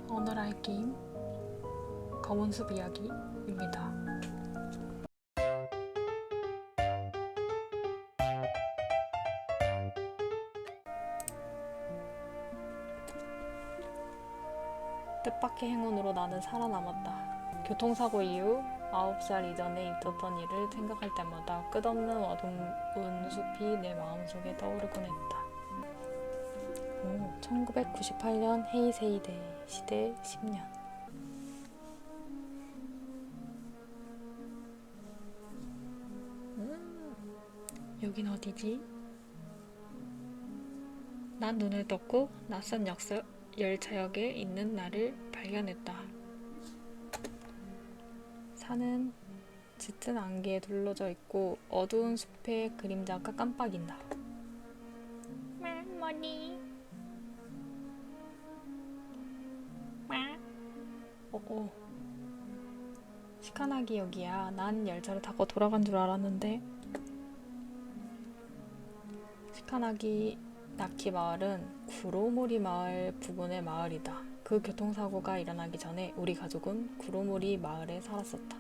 오늘 할 게임 검은 숲 이야기입니다. 뜻밖의 행운으로 나는 살아남았다. 교통사고 이후 9살 이전에 있었던 일을 생각할 때마다 끝없는 어두운 숲이 내 마음속에 떠오르곤 했다. 1998년 헤이세이대 시대 10년. 여긴 어디지? 난 눈을 떴고 낯선 열차역에 있는 나를 발견했다. 산은 짙은 안개에 둘러져 있고 어두운 숲의 그림자가 깜빡인다. 뭐니? 시카나기 역이야. 난 열차를 타고 돌아간 줄 알았는데. 시카나기 나키 마을은 구로모리 마을 부근의 마을이다. 그 교통사고가 일어나기 전에 우리 가족은 구로모리 마을에 살았었다.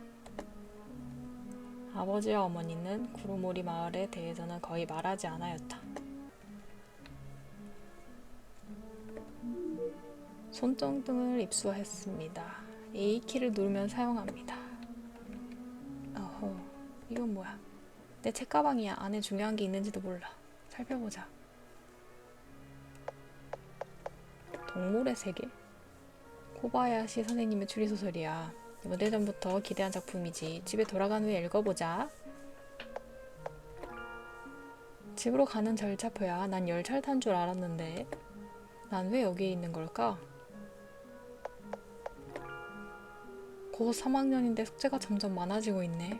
아버지와 어머니는 구로모리 마을에 대해서는 거의 말하지 않았다. 손전등을 입수했습니다. A키를 누르면 사용합니다. 어허, 이건 뭐야? 내 책가방이야. 안에 중요한 게 있는지도 몰라. 살펴보자. 동물의 세계? 코바야시 선생님의 추리소설이야. 몇 년 전부터 기대한 작품이지. 집에 돌아간 후에 읽어보자. 집으로 가는 절차표야. 난 열차를 탄 줄 알았는데. 난 왜 여기에 있는 걸까? 곧 3학년인데 숙제가 점점 많아지고 있네.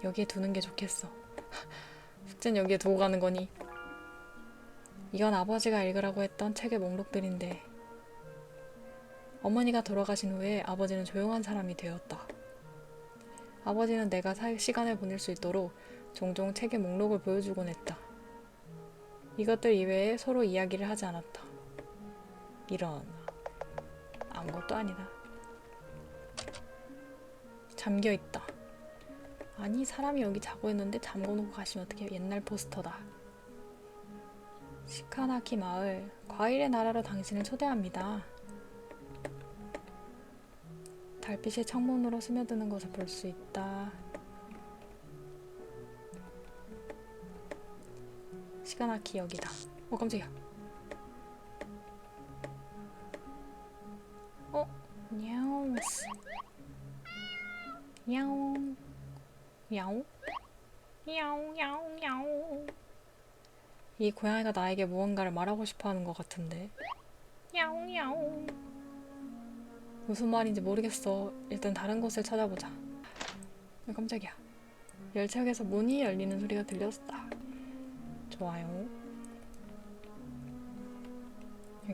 여기에 두는 게 좋겠어. 숙제는 여기에 두고 가는 거니? 이건 아버지가 읽으라고 했던 책의 목록들인데 어머니가 돌아가신 후에 아버지는 조용한 사람이 되었다. 아버지는 내가 시간을 보낼 수 있도록 종종 책의 목록을 보여주곤 했다. 이것들 이외에 서로 이야기를 하지 않았다. 이런 아무것도 아니다. 잠겨있다. 아니, 사람이 여기 자고 있는데 잠궈놓고 가시면 어떡해. 옛날 포스터다. 시카나키 마을, 과일의 나라로 당신을 초대합니다. 달빛이 창문으로 스며드는 것을 볼 수 있다. 시카나키 역이다. 깜짝이야. 야옹. 야옹. 야옹? 야옹, 야옹, 야옹. 이 고양이가 나에게 무언가를 말하고 싶어 하는 것 같은데. 야옹, 야옹. 무슨 말인지 모르겠어. 일단 다른 곳을 찾아보자. 깜짝이야. 열차역에서 문이 열리는 소리가 들렸다. 좋아요.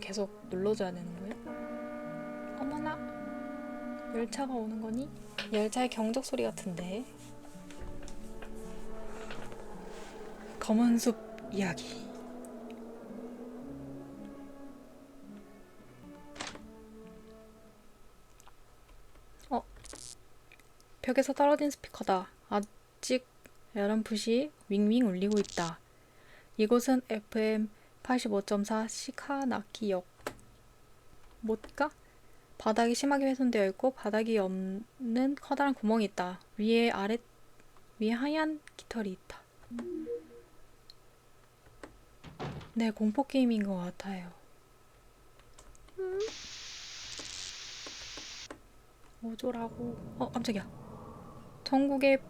계속 눌러줘야 되는 거야? 어머나. 열차가 오는 거니? 열차의 경적 소리 같은데. 검은 숲 이야기. 벽에서 떨어진 스피커다. 아직 열람풋이 윙윙 울리고 있다. 이곳은 FM 85.4 시카나키역. 못가? 바닥이 심하게 훼손되어 있고 바닥이 없는 커다란 구멍이 있다. 위에 하얀 깃털이 있다. 네, 공포게임인 것 같아요. 어쩌라고. 깜짝이야. 천국의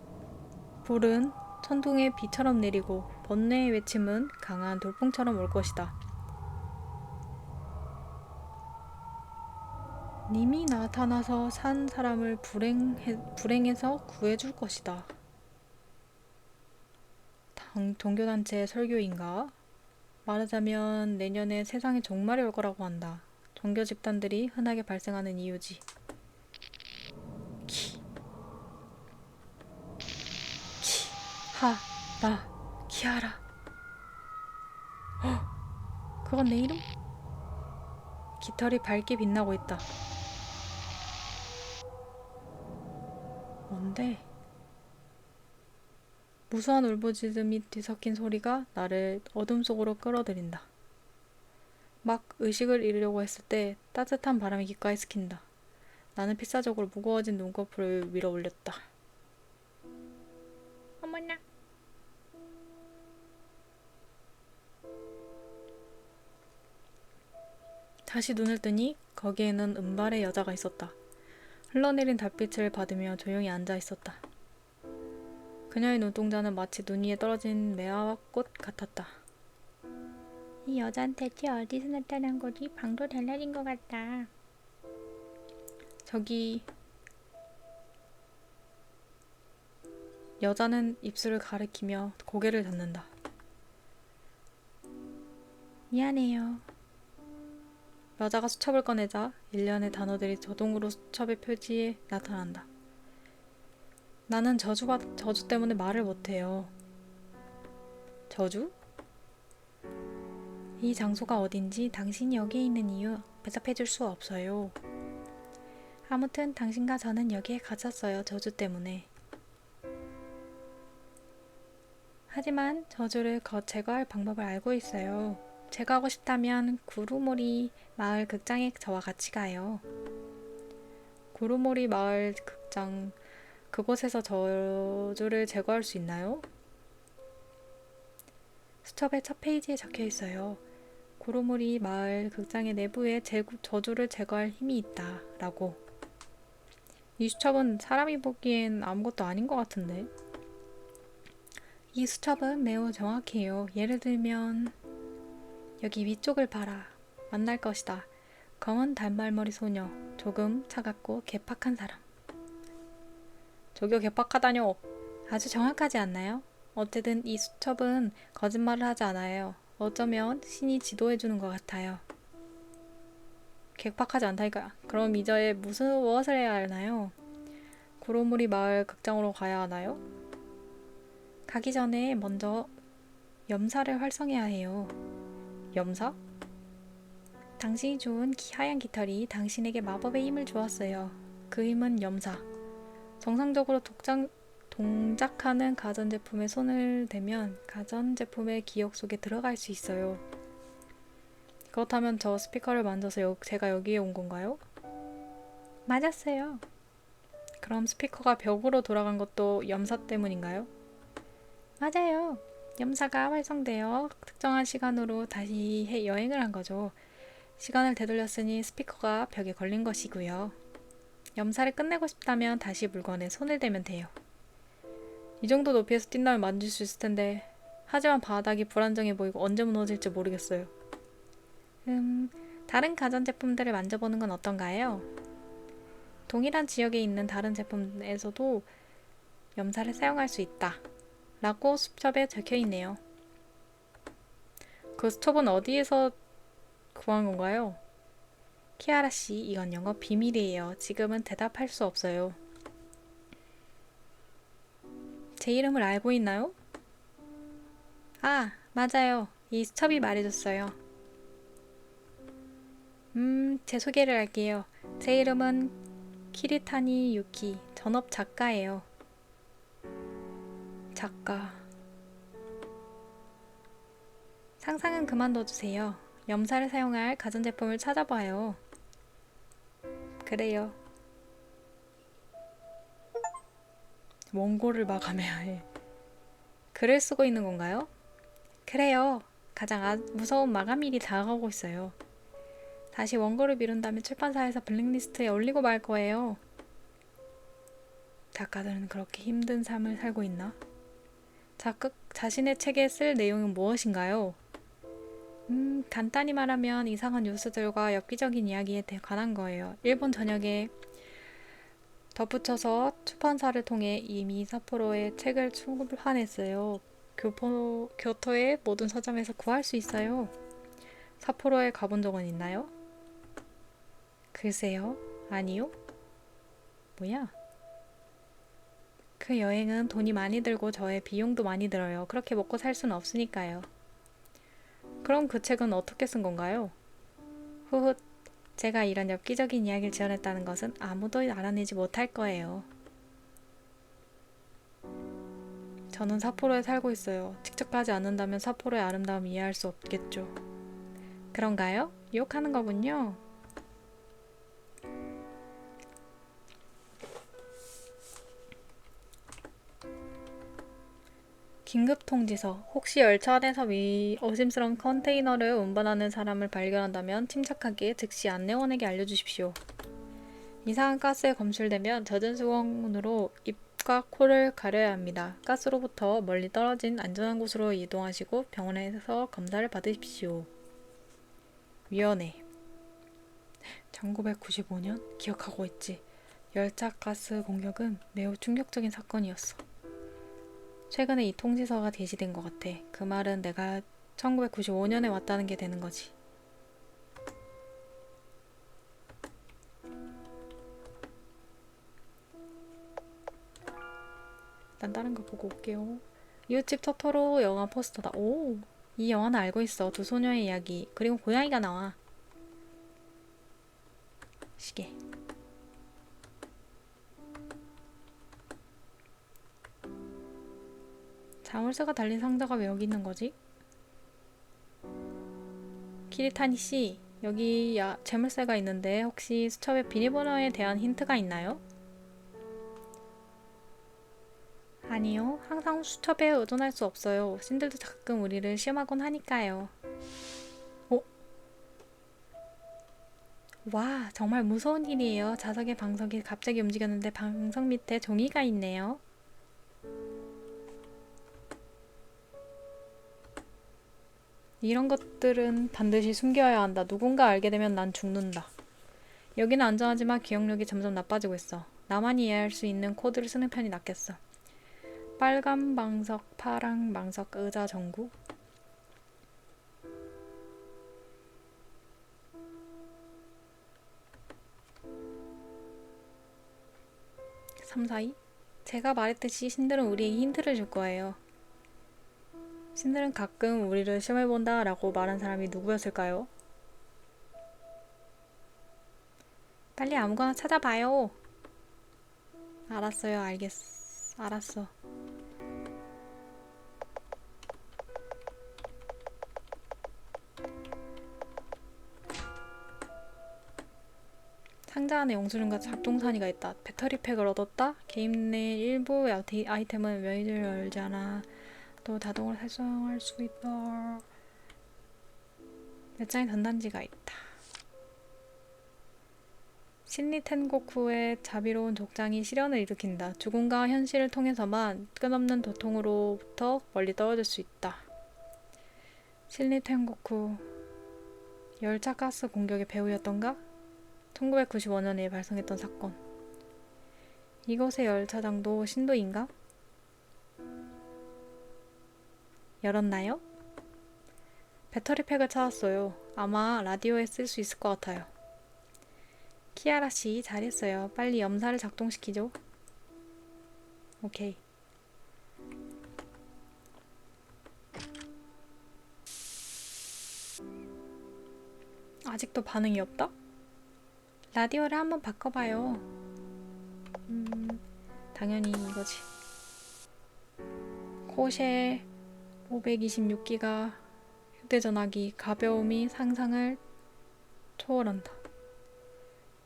불은 천둥의 비처럼 내리고 번뇌의 외침은 강한 돌풍처럼 올 것이다. 님이 나타나서 산 사람을 불행에서 구해줄 것이다. 종교단체의 설교인가? 말하자면 내년에 세상에 종말이 올 거라고 한다. 종교 집단들이 흔하게 발생하는 이유지. 키하라. 그건 내 이름? 깃털이 밝게 빛나고 있다. 뭔데? 무수한 울부짖음이 뒤섞인 소리가 나를 어둠 속으로 끌어들인다. 막 의식을 잃으려고 했을 때 따뜻한 바람이 귓가에 스친다. 나는 필사적으로 무거워진 눈꺼풀을 밀어 올렸다. 어머나. 다시 눈을 뜨니 거기에는 은발의 여자가 있었다. 흘러내린 달빛을 받으며 조용히 앉아 있었다. 그녀의 눈동자는 마치 눈 위에 떨어진 매화꽃 같았다. 이 여잔 대체 어디서 나타난 거지? 방도 달라진 것 같다. 저기... 여자는 입술을 가리키며 고개를 닫는다. 미안해요. 여자가 수첩을 꺼내자 일련의 단어들이 자동으로 수첩의 표지에 나타난다. 나는 저주 때문에 말을 못해요. 저주? 이 장소가 어딘지 당신이 여기에 있는 이유 대답해줄 수 없어요. 아무튼 당신과 저는 여기에 갇혔어요. 저주 때문에. 하지만 저주를 제거할 방법을 알고 있어요. 제거하고 싶다면 구루모리 마을 극장에 저와 같이 가요. 구루모리 마을 극장, 그곳에서 저주를 제거할 수 있나요? 수첩의 첫 페이지에 적혀 있어요. 구루모리 마을 극장의 내부에 저주를 제거할 힘이 있다 라고. 이 수첩은 사람이 보기엔 아무것도 아닌 것 같은데. 이 수첩은 매우 정확해요. 예를 들면 여기 위쪽을 봐라. 만날 것이다. 검은 단발머리 소녀. 조금 차갑고 개팍한 사람. 저기요, 개팍하다뇨. 아주 정확하지 않나요? 어쨌든 이 수첩은 거짓말을 하지 않아요. 어쩌면 신이 지도해주는 것 같아요. 개팍하지 않다니까. 그럼 이제 무엇을 해야 하나요? 구로무리 마을 극장으로 가야 하나요? 가기 전에 먼저 염사를 활성해야 해요. 염사? 당신이 준 하얀 깃털이 당신에게 마법의 힘을 주었어요. 그 힘은 염사. 정상적으로 동작하는 가전제품에 손을 대면 가전제품의 기억 속에 들어갈 수 있어요. 그렇다면 저 스피커를 만져서 제가 여기에 온 건가요? 맞았어요. 그럼 스피커가 벽으로 돌아간 것도 염사 때문인가요? 맞아요. 염사가 활성되어 특정한 시간으로 다시 여행을 한 거죠. 시간을 되돌렸으니 스피커가 벽에 걸린 것이고요. 염사를 끝내고 싶다면 다시 물건에 손을 대면 돼요. 이 정도 높이에서 뛴다면 만질 수 있을 텐데, 하지만 바닥이 불안정해 보이고 언제 무너질지 모르겠어요. 다른 가전제품들을 만져보는 건 어떤가요? 동일한 지역에 있는 다른 제품에서도 염사를 사용할 수 있다. 라고 수첩에 적혀 있네요. 그 수첩은 어디에서 구한 건가요? 키아라 씨, 이건 영업 비밀이에요. 지금은 대답할 수 없어요. 제 이름을 알고 있나요? 아, 맞아요. 이 수첩이 말해줬어요. 제 소개를 할게요. 제 이름은 키리타니 유키, 전업 작가예요. 작가. 상상은 그만둬주세요. 염사를 사용할 가전제품을 찾아봐요. 그래요. 원고를 마감해야 해. 글을 쓰고 있는 건가요? 그래요. 가장 무서운 마감일이 다가오고 있어요. 다시 원고를 미룬다면 출판사에서 블랙리스트에 올리고 말 거예요. 작가들은 그렇게 힘든 삶을 살고 있나? 자신의 책에 쓸 내용은 무엇인가요? 간단히 말하면 이상한 뉴스들과 엽기적인 이야기에 관한 거예요. 일본 전역에 덧붙여서 출판사를 통해 이미 삿포로에 책을 출판했어요. 교토의 모든 서점에서 구할 수 있어요. 삿포로에 가본 적은 있나요? 글쎄요. 아니요. 뭐야? 그 여행은 돈이 많이 들고 저의 비용도 많이 들어요. 그렇게 먹고 살 수는 없으니까요. 그럼 그 책은 어떻게 쓴 건가요? 후훗, 제가 이런 엽기적인 이야기를 지어냈다는 것은 아무도 알아내지 못할 거예요. 저는 삿포로에 살고 있어요. 직접 가지 않는다면 삿포로의 아름다움 이해할 수 없겠죠. 그런가요? 유혹하는 거군요. 긴급 통지서. 혹시 열차 안에서 의심스러운 컨테이너를 운반하는 사람을 발견한다면 침착하게 즉시 안내원에게 알려주십시오. 이상한 가스에 검출되면 젖은 수건으로 입과 코를 가려야 합니다. 가스로부터 멀리 떨어진 안전한 곳으로 이동하시고 병원에서 검사를 받으십시오. 위원회. 1995년? 기억하고 있지. 열차 가스 공격은 매우 충격적인 사건이었어. 최근에 이 통지서가 게시된 것 같아. 그 말은 내가 1995년에 왔다는 게 되는 거지. 난 다른 거 보고 올게요. 이웃집 토토로 영화 포스터다. 오! 이 영화는 알고 있어. 두 소녀의 이야기. 그리고 고양이가 나와. 시계. 자물쇠가 달린 상자가 왜 여기 있는 거지? 키리타니 씨, 여기 재물쇠가 있는데 혹시 수첩의 비밀번호에 대한 힌트가 있나요? 아니요, 항상 수첩에 의존할 수 없어요. 신들도 가끔 우리를 시험하곤 하니까요. 어? 와, 정말 무서운 일이에요. 자석의 방석이 갑자기 움직였는데 방석 밑에 종이가 있네요. 이런 것들은 반드시 숨겨야 한다. 누군가 알게 되면 난 죽는다. 여기는 안전하지만 기억력이 점점 나빠지고 있어. 나만 이해할 수 있는 코드를 쓰는 편이 낫겠어. 빨간 방석, 파랑 방석, 의자 전구. 3, 4, 2? 제가 말했듯이 신들은 우리에게 힌트를 줄 거예요. 신들은 가끔 우리를 시험해본다 라고 말한 사람이 누구였을까요? 빨리 아무거나 찾아봐요. 알았어요, 알겠어. 알았어. 상자 안에 영수증과 작동산이가 있다. 배터리 팩을 얻었다. 게임 내 일부 아이템은 메뉴를 열지 않아. 또 자동으로 활성화할 수 있다. 몇 장의 전단지가 있다. 신리 텐고쿠의 자비로운 족장이 시련을 일으킨다. 죽음과 현실을 통해서만 끝없는 고통으로부터 멀리 떨어질 수 있다. 신리 텐고쿠 열차 가스 공격의 배후였던가? 1995년에 발생했던 사건. 이곳의 열차장도 신도인가? 열었나요? 배터리 팩을 찾았어요. 아마 라디오에 쓸 수 있을 것 같아요. 키아라 씨, 잘했어요. 빨리 염사를 작동시키죠. 오케이. 아직도 반응이 없다? 라디오를 한번 바꿔봐요. 당연히 이거지. 코쉘 526기가 휴대전화기 가벼움이 상상을 초월한다.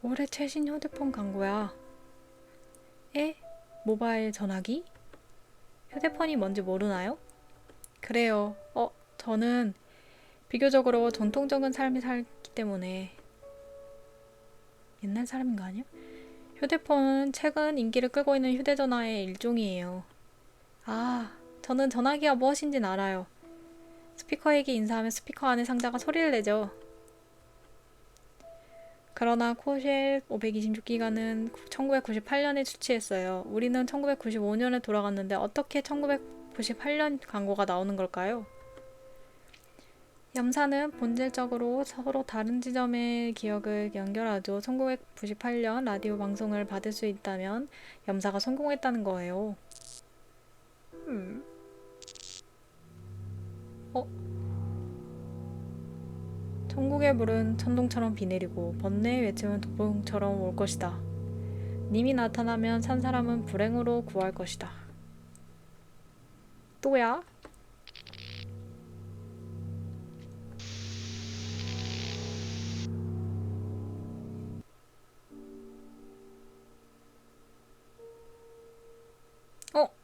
올해 최신 휴대폰 광고야. 에? 모바일 전화기? 휴대폰이 뭔지 모르나요? 그래요. 저는 비교적으로 전통적인 삶이 살기 때문에 옛날 사람인 거 아니야? 휴대폰은 최근 인기를 끌고 있는 휴대전화의 일종이에요. 아, 저는 전화기가 무엇인지는 알아요. 스피커에게 인사하면 스피커 안의 상자가 소리를 내죠. 그러나 코쉘 526기가는 1998년에 출시했어요. 우리는 1995년에 돌아갔는데 어떻게 1998년 광고가 나오는 걸까요? 염사는 본질적으로 서로 다른 지점의 기억을 연결하죠. 1998년 라디오 방송을 받을 수 있다면 염사가 성공했다는 거예요. 천국의 불은 천둥처럼 비 내리고 번뇌의 외침은 도봉처럼 올 것이다. 님이 나타나면 산 사람은 불행으로 구할 것이다. 또야?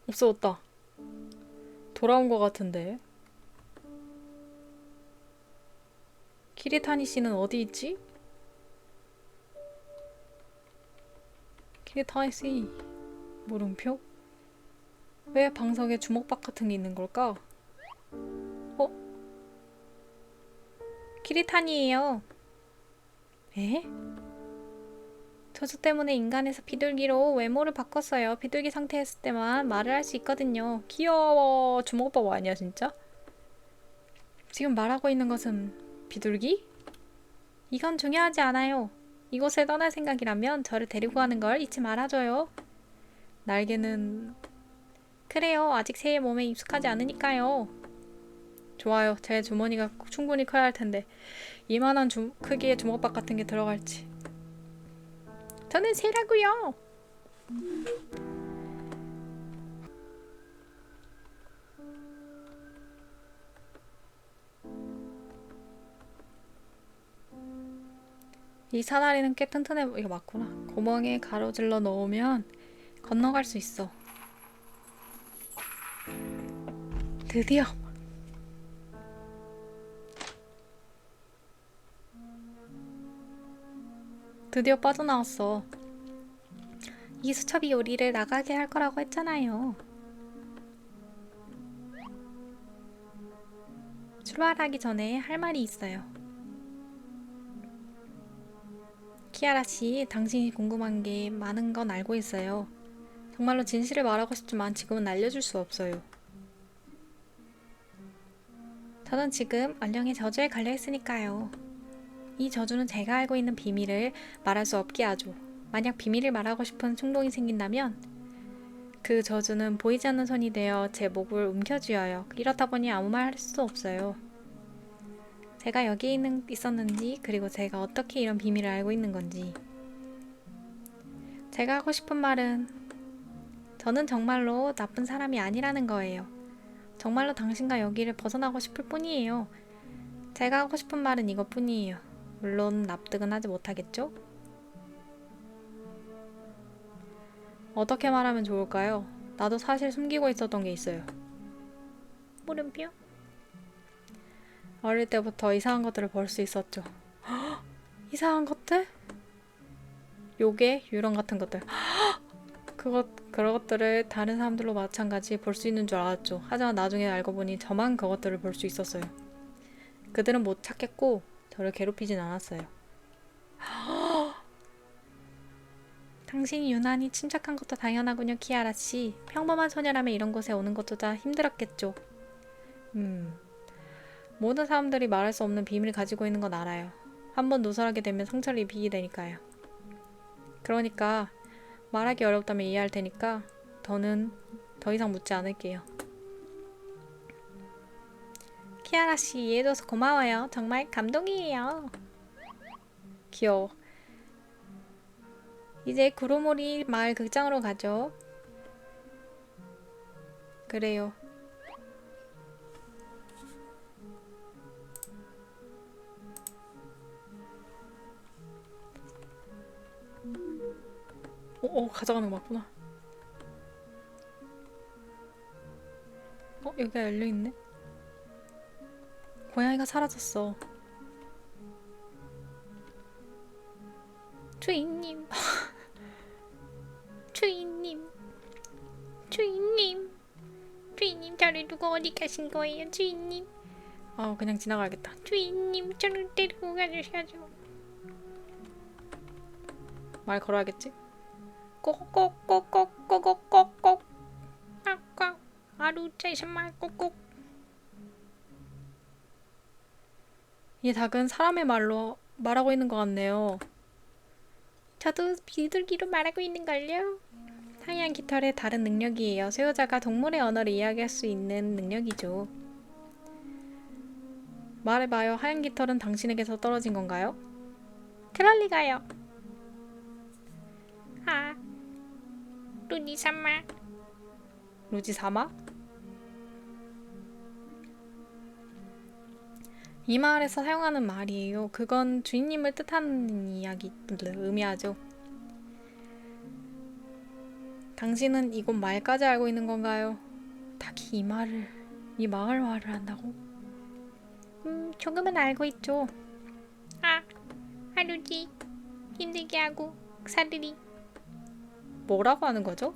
없어졌다. 돌아온 것 같은데. 키리타니 씨는 어디 있지? 키리타니 씨 물음표? 왜 방석에 주먹밥 같은 게 있는 걸까? 키리타니예요. 에? 저주 때문에 인간에서 비둘기로 외모를 바꿨어요. 비둘기 상태였을 때만 말을 할 수 있거든요. 귀여워. 주먹밥 아니야 진짜? 지금 말하고 있는 것은 비둘기? 이건 중요하지 않아요. 이곳을 떠날 생각이라면 저를 데리고 가는 걸 잊지 말아줘요. 날개는... 그래요. 아직 새의 몸에 익숙하지 않으니까요. 좋아요. 제 주머니가 충분히 커야 할 텐데 이만한 크기의 주먹밥 같은 게 들어갈지. 저는 새라고요. 이 사다리는 꽤 튼튼해. 이거 맞구나. 구멍에 가로질러 넣으면 건너갈 수 있어. 드디어. 드디어 빠져나왔어. 이 수첩이 우리를 나가게 할 거라고 했잖아요. 출발하기 전에 할 말이 있어요. 키아라 씨, 당신이 궁금한 게 많은 건 알고 있어요. 정말로 진실을 말하고 싶지만 지금은 알려줄 수 없어요. 저는 지금 얼령의 저주에 걸려 있으니까요. 이 저주는 제가 알고 있는 비밀을 말할 수 없게 하죠. 만약 비밀을 말하고 싶은 충동이 생긴다면 그 저주는 보이지 않는 손이 되어 제 목을 움켜쥐어요. 이렇다 보니 아무 말 할 수도 없어요. 제가 여기 있었는지, 그리고 제가 어떻게 이런 비밀을 알고 있는 건지. 제가 하고 싶은 말은 저는 정말로 나쁜 사람이 아니라는 거예요. 정말로 당신과 여기를 벗어나고 싶을 뿐이에요. 제가 하고 싶은 말은 이것뿐이에요. 물론 납득은 하지 못하겠죠? 어떻게 말하면 좋을까요? 나도 사실 숨기고 있었던 게 있어요. 물음표? 어릴 때부터 이상한 것들을 볼 수 있었죠. 이상한 것들? 요괴, 유령 같은 것들. 그런 것들을 다른 사람들로 마찬가지 볼 수 있는 줄 알았죠. 하지만 나중에 알고 보니 저만 그것들을 볼 수 있었어요. 그들은 못 찾겠고 저를 괴롭히진 않았어요. 당신이 유난히 침착한 것도 당연하군요, 키아라 씨. 평범한 소녀라면 이런 곳에 오는 것조차 힘들었겠죠. 모든 사람들이 말할 수 없는 비밀을 가지고 있는 건 알아요. 한번 누설하게 되면 상처를 입히게 되니까요. 그러니까 말하기 어렵다면 이해할 테니까 더는 더 이상 묻지 않을게요. 키아라 씨 이해해줘서 고마워요. 정말 감동이에요. 귀여워. 이제 구로모리 마을 극장으로 가죠. 그래요. 가져가는 거 맞구나. 여기가 열려있네. 고양이가 사라졌어. 주인님. 주인님. 주인님. 주인님, 저를 두고 어디 가신 거예요, 주인님? 그냥 지나가야겠다. 주인님, 저를 데리고 가주셔야죠. 말 걸어야겠지? 꼭꼭꼭꼭꼭꼭꼭꼭 아까 아루짜이신 말 꼭꼭. 이 닭은 사람의 말로 말하고 있는 것 같네요. 저도 비둘기로 말하고 있는걸요. 하얀 깃털의 다른 능력이에요. 소유자가 동물의 언어를 이야기할 수 있는 능력이죠. 말해봐요. 하얀 깃털은 당신에게서 떨어진 건가요? 그럴 리가요. 아, 루지 삼마. 루지 사마? 이 마을에서 사용하는 말이에요. 그건 주인님을 뜻하는 의미하죠. 당신은 이곳 말까지 알고 있는 건가요? 닭이 이 마을 말을 한다고? 조금은 알고 있죠. 루지 힘들게 하고 사르리. 뭐라고 하는 거죠?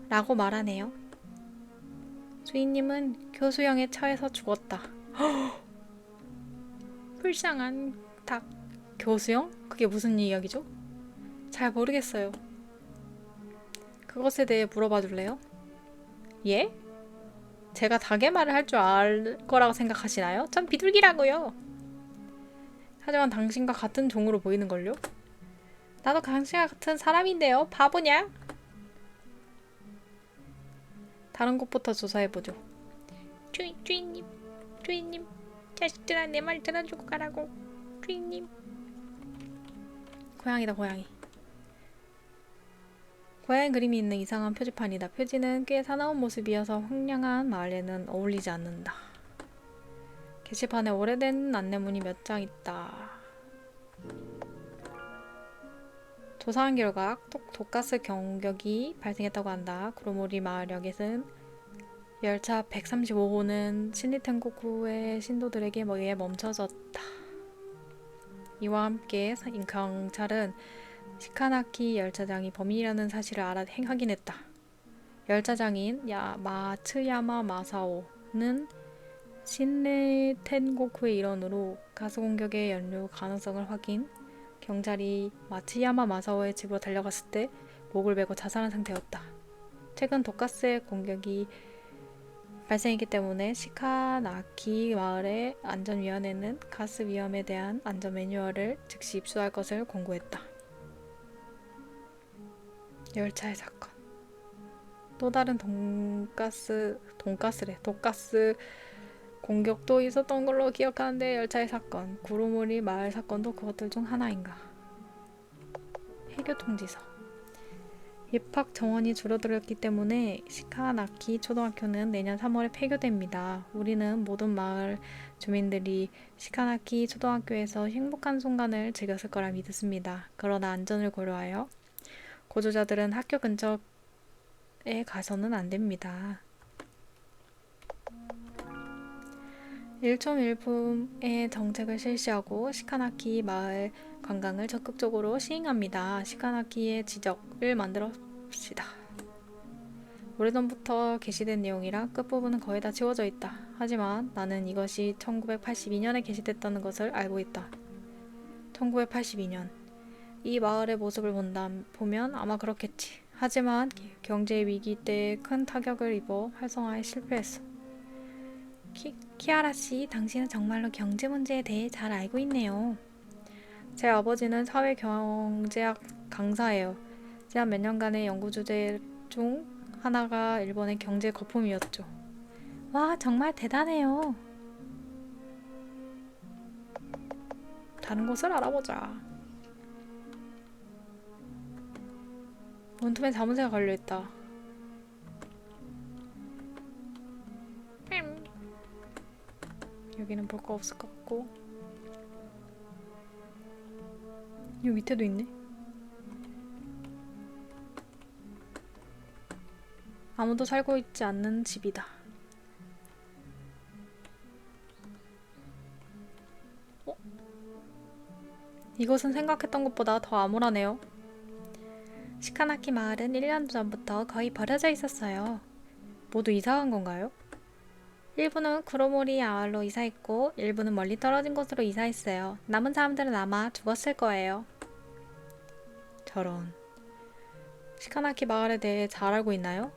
라고 말하네요. 주인님은 교수형에 처해서 죽었다. 불쌍한 닭. 교수형? 그게 무슨 이야기죠? 잘 모르겠어요. 그것에 대해 물어봐 줄래요? 예? 제가 닭의 말을 할 줄 알 거라고 생각하시나요? 전 비둘기라고요. 하지만 당신과 같은 종으로 보이는걸요? 나도 당신과 같은 사람인데요. 바보냐? 다른 곳부터 조사해보죠. 주인님, 자식들아 내 말 들어주고 가라고. 주인님. 고양이다, 고양이. 고양이 그림이 있는 이상한 표지판이다. 표지는 꽤 사나운 모습이어서 황량한 마을에는 어울리지 않는다. 게시판에 오래된 안내문이 몇 장 있다. 조사한 결과 독가스 경격이 발생했다고 한다. 구로모리 마을역에서는 열차 135호는 신리텐고쿠의 신도들에게 의해 멈춰졌다. 이와 함께 경찰은 시카나키 열차장이 범인이라는 사실을 확인했다. 열차장인 마츠야마 마사오는 신리텐고쿠의 일원으로 가스 공격의 연료 가능성을 확인. 경찰이 마츠야마 마사오의 집으로 달려갔을 때 목을 베고 자살한 상태였다. 최근 독가스의 공격이 발생했기 때문에 시카나키 마을의 안전위원회는 가스 위험에 대한 안전 매뉴얼을 즉시 입수할 것을 권고했다. 열차의 사건. 또 다른 독가스 공격도 있었던 걸로 기억하는데 열차의 사건, 구로모리 마을 사건도 그것들 중 하나인가. 폐교 통지서. 입학 정원이 줄어들었기 때문에 시카나키 초등학교는 내년 3월에 폐교됩니다. 우리는 모든 마을 주민들이 시카나키 초등학교에서 행복한 순간을 즐겼을 거라 믿습니다. 그러나 안전을 고려하여 거주자들은 학교 근처에 가서는 안 됩니다. 일촉일품의 정책을 실시하고 시카나키 마을 관광을 적극적으로 시행합니다. 시카나키의 지적을 만들어봅시다. 오래전부터 게시된 내용이라 끝부분은 거의 다 지워져 있다. 하지만 나는 이것이 1982년에 게시됐다는 것을 알고 있다. 1982년. 이 마을의 모습을 보면 아마 그렇겠지. 하지만 경제 위기 때 큰 타격을 입어 활성화에 실패했어. 키아라 씨, 당신은 정말로 경제 문제에 대해 잘 알고 있네요. 제 아버지는 사회경제학 강사예요. 지난 몇 년간의 연구 주제 중 하나가 일본의 경제 거품이었죠. 와, 정말 대단해요. 다른 곳을 알아보자. 문틈에 자문서가 걸려있다. 여기는 볼 거 없을 것 같고. 여기 밑에도 있네. 아무도 살고 있지 않는 집이다. 이것은 생각했던 것보다 더 암울하네요. 시카나키 마을은 1년 전부터 거의 버려져 있었어요. 모두 이사간 건가요? 일부는 구로모리 마을로 이사했고 일부는 멀리 떨어진 곳으로 이사했어요. 남은 사람들은 아마 죽었을 거예요. 저런. 시카나키 마을에 대해 잘 알고 있나요?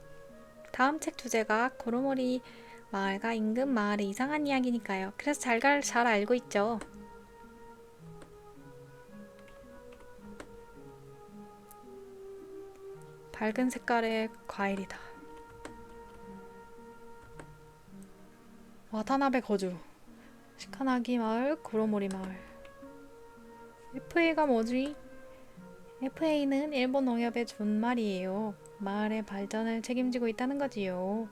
다음 책 주제가 구로모리 마을과 인근 마을의 이상한 이야기니까요. 그래서 잘 알고 있죠. 밝은 색깔의 과일이다. 와타나베 거주. 시카나기 마을, 구로모리 마을. FA가 뭐지? FA는 일본 농협의 준말이에요. 마을의 발전을 책임지고 있다는 거지요.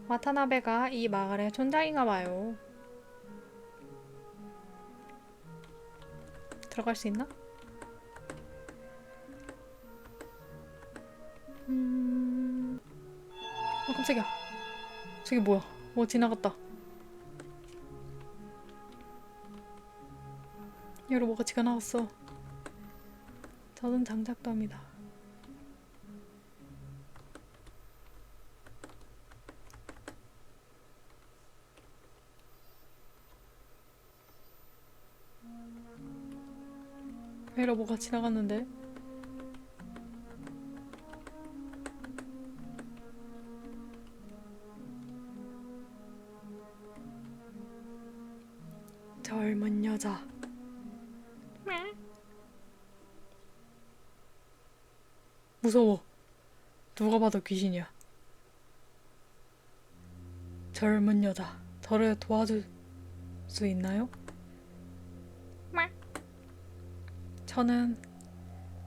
와타나베가 이 마을의 촌장인가 봐요. 들어갈 수 있나? 깜짝이야. 저게 뭐야? 뭐 지나갔다. 여러 뭐가 지나갔어. 저는 장작도 합니다. 여러 뭐가 지나갔는데? 젊은 여자. 무서워. 누가 봐도 귀신이야. 젊은 여자. 저를 도와줄 수 있나요? 저는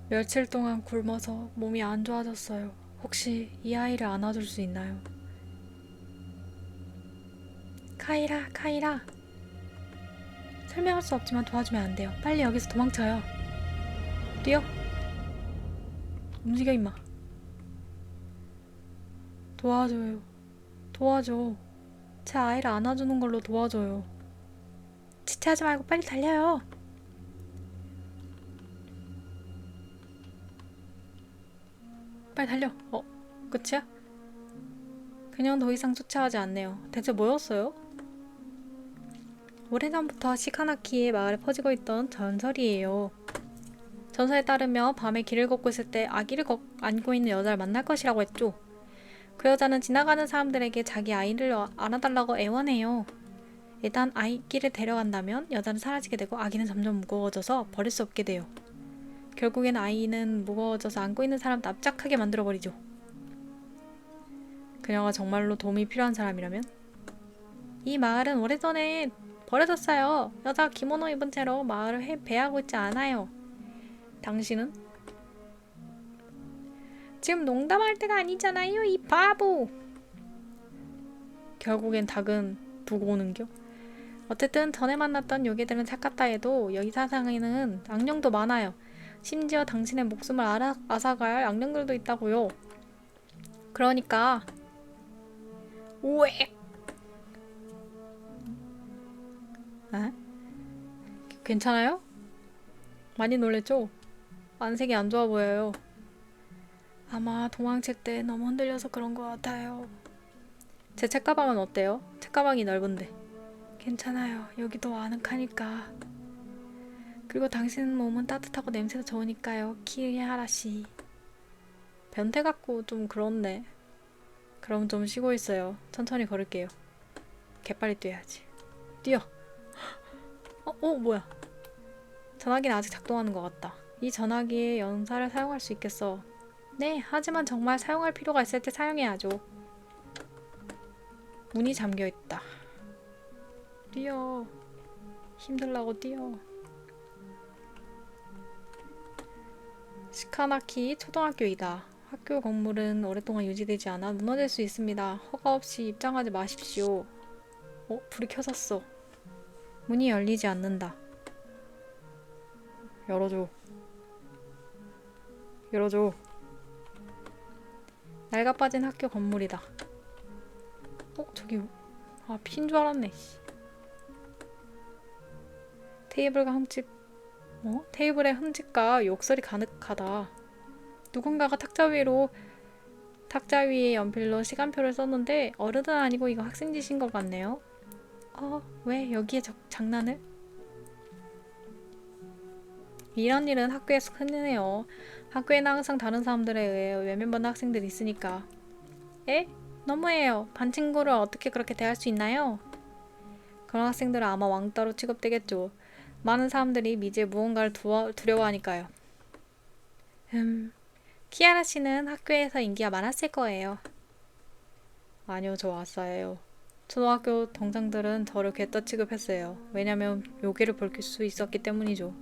며칠 동안 굶어서 몸이 안 좋아졌어요. 혹시 이 아이를 안아줄 수 있나요? 카이라, 카이라. 설명할 수 없지만 도와주면 안 돼요. 빨리 여기서 도망쳐요. 뛰어. 움직여 임마. 도와줘요. 도와줘. 제 아이를 안아주는 걸로 도와줘요. 지체하지 말고 빨리 달려요. 빨리 달려. 끝이야? 그냥 더 이상 쫓아가지 않네요. 대체 뭐였어요? 오래전부터 시카나키의 마을에 퍼지고 있던 전설이에요. 전설에 따르면 밤에 길을 걷고 있을 때 아기를 안고 있는 여자를 만날 것이라고 했죠. 그 여자는 지나가는 사람들에게 자기 아이를 안아달라고 애원해요. 일단 아기를 데려간다면 여자는 사라지게 되고 아기는 점점 무거워져서 버릴 수 없게 돼요. 결국엔 아이는 무거워져서 안고 있는 사람 납작하게 만들어버리죠. 그녀가 정말로 도움이 필요한 사람이라면? 이 마을은 오래전에 버려졌어요. 여자가 기모노 입은 채로 마을을 배하고 있지 않아요. 당신은? 지금 농담할 때가 아니잖아요, 이 바보! 결국엔 닭은 두고 오는겨? 어쨌든 전에 만났던 요괴들은 착같다 해도 여기 사상에는 악령도 많아요. 심지어 당신의 목숨을 앗아갈 악령들도 있다고요. 그러니까 오엑! 에? 괜찮아요? 많이 놀랬죠? 안색이 안 좋아 보여요. 아마 도망칠 때 너무 흔들려서 그런 것 같아요. 제 책가방은 어때요? 책가방이 넓은데. 괜찮아요. 여기도 아늑하니까. 그리고 당신 몸은 따뜻하고 냄새도 좋으니까요. 키리하라 씨. 변태 같고 좀 그렇네. 그럼 좀 쉬고 있어요. 천천히 걸을게요. 개빨리 뛰어야지. 뛰어. 뭐야. 전화기는 아직 작동하는 것 같다. 이 전화기에 연사를 사용할 수 있겠어. 네, 하지만 정말 사용할 필요가 있을 때 사용해야죠. 문이 잠겨있다. 뛰어. 힘들라고 뛰어. 시카나키 초등학교이다. 학교 건물은 오랫동안 유지되지 않아 무너질 수 있습니다. 허가 없이 입장하지 마십시오. 불이 켜졌어. 문이 열리지 않는다. 열어줘. 열어줘. 낡아빠진 학교 건물이다. 저기 핀 줄 알았네. 테이블의 흠집과 욕설이 가득하다. 누군가가 탁자 위에 연필로 시간표를 썼는데 어른은 아니고 이거 학생짓인 것 같네요. 왜 여기에 장난을? 이런 일은 학교에서 흔해요. 학교에는 항상 다른 사람들에 의해 외면받는 학생들이 있으니까. 에? 너무해요. 반 친구를 어떻게 그렇게 대할 수 있나요? 그런 학생들은 아마 왕따로 취급되겠죠. 많은 사람들이 미지의 무언가를 두려워하니까요. 키아라 씨는 학교에서 인기가 많았을 거예요. 아니요, 저 아싸예요. 초등학교 동생들은 저를 괴짜 취급했어요. 왜냐면 묘기를 볼 수 있었기 때문이죠.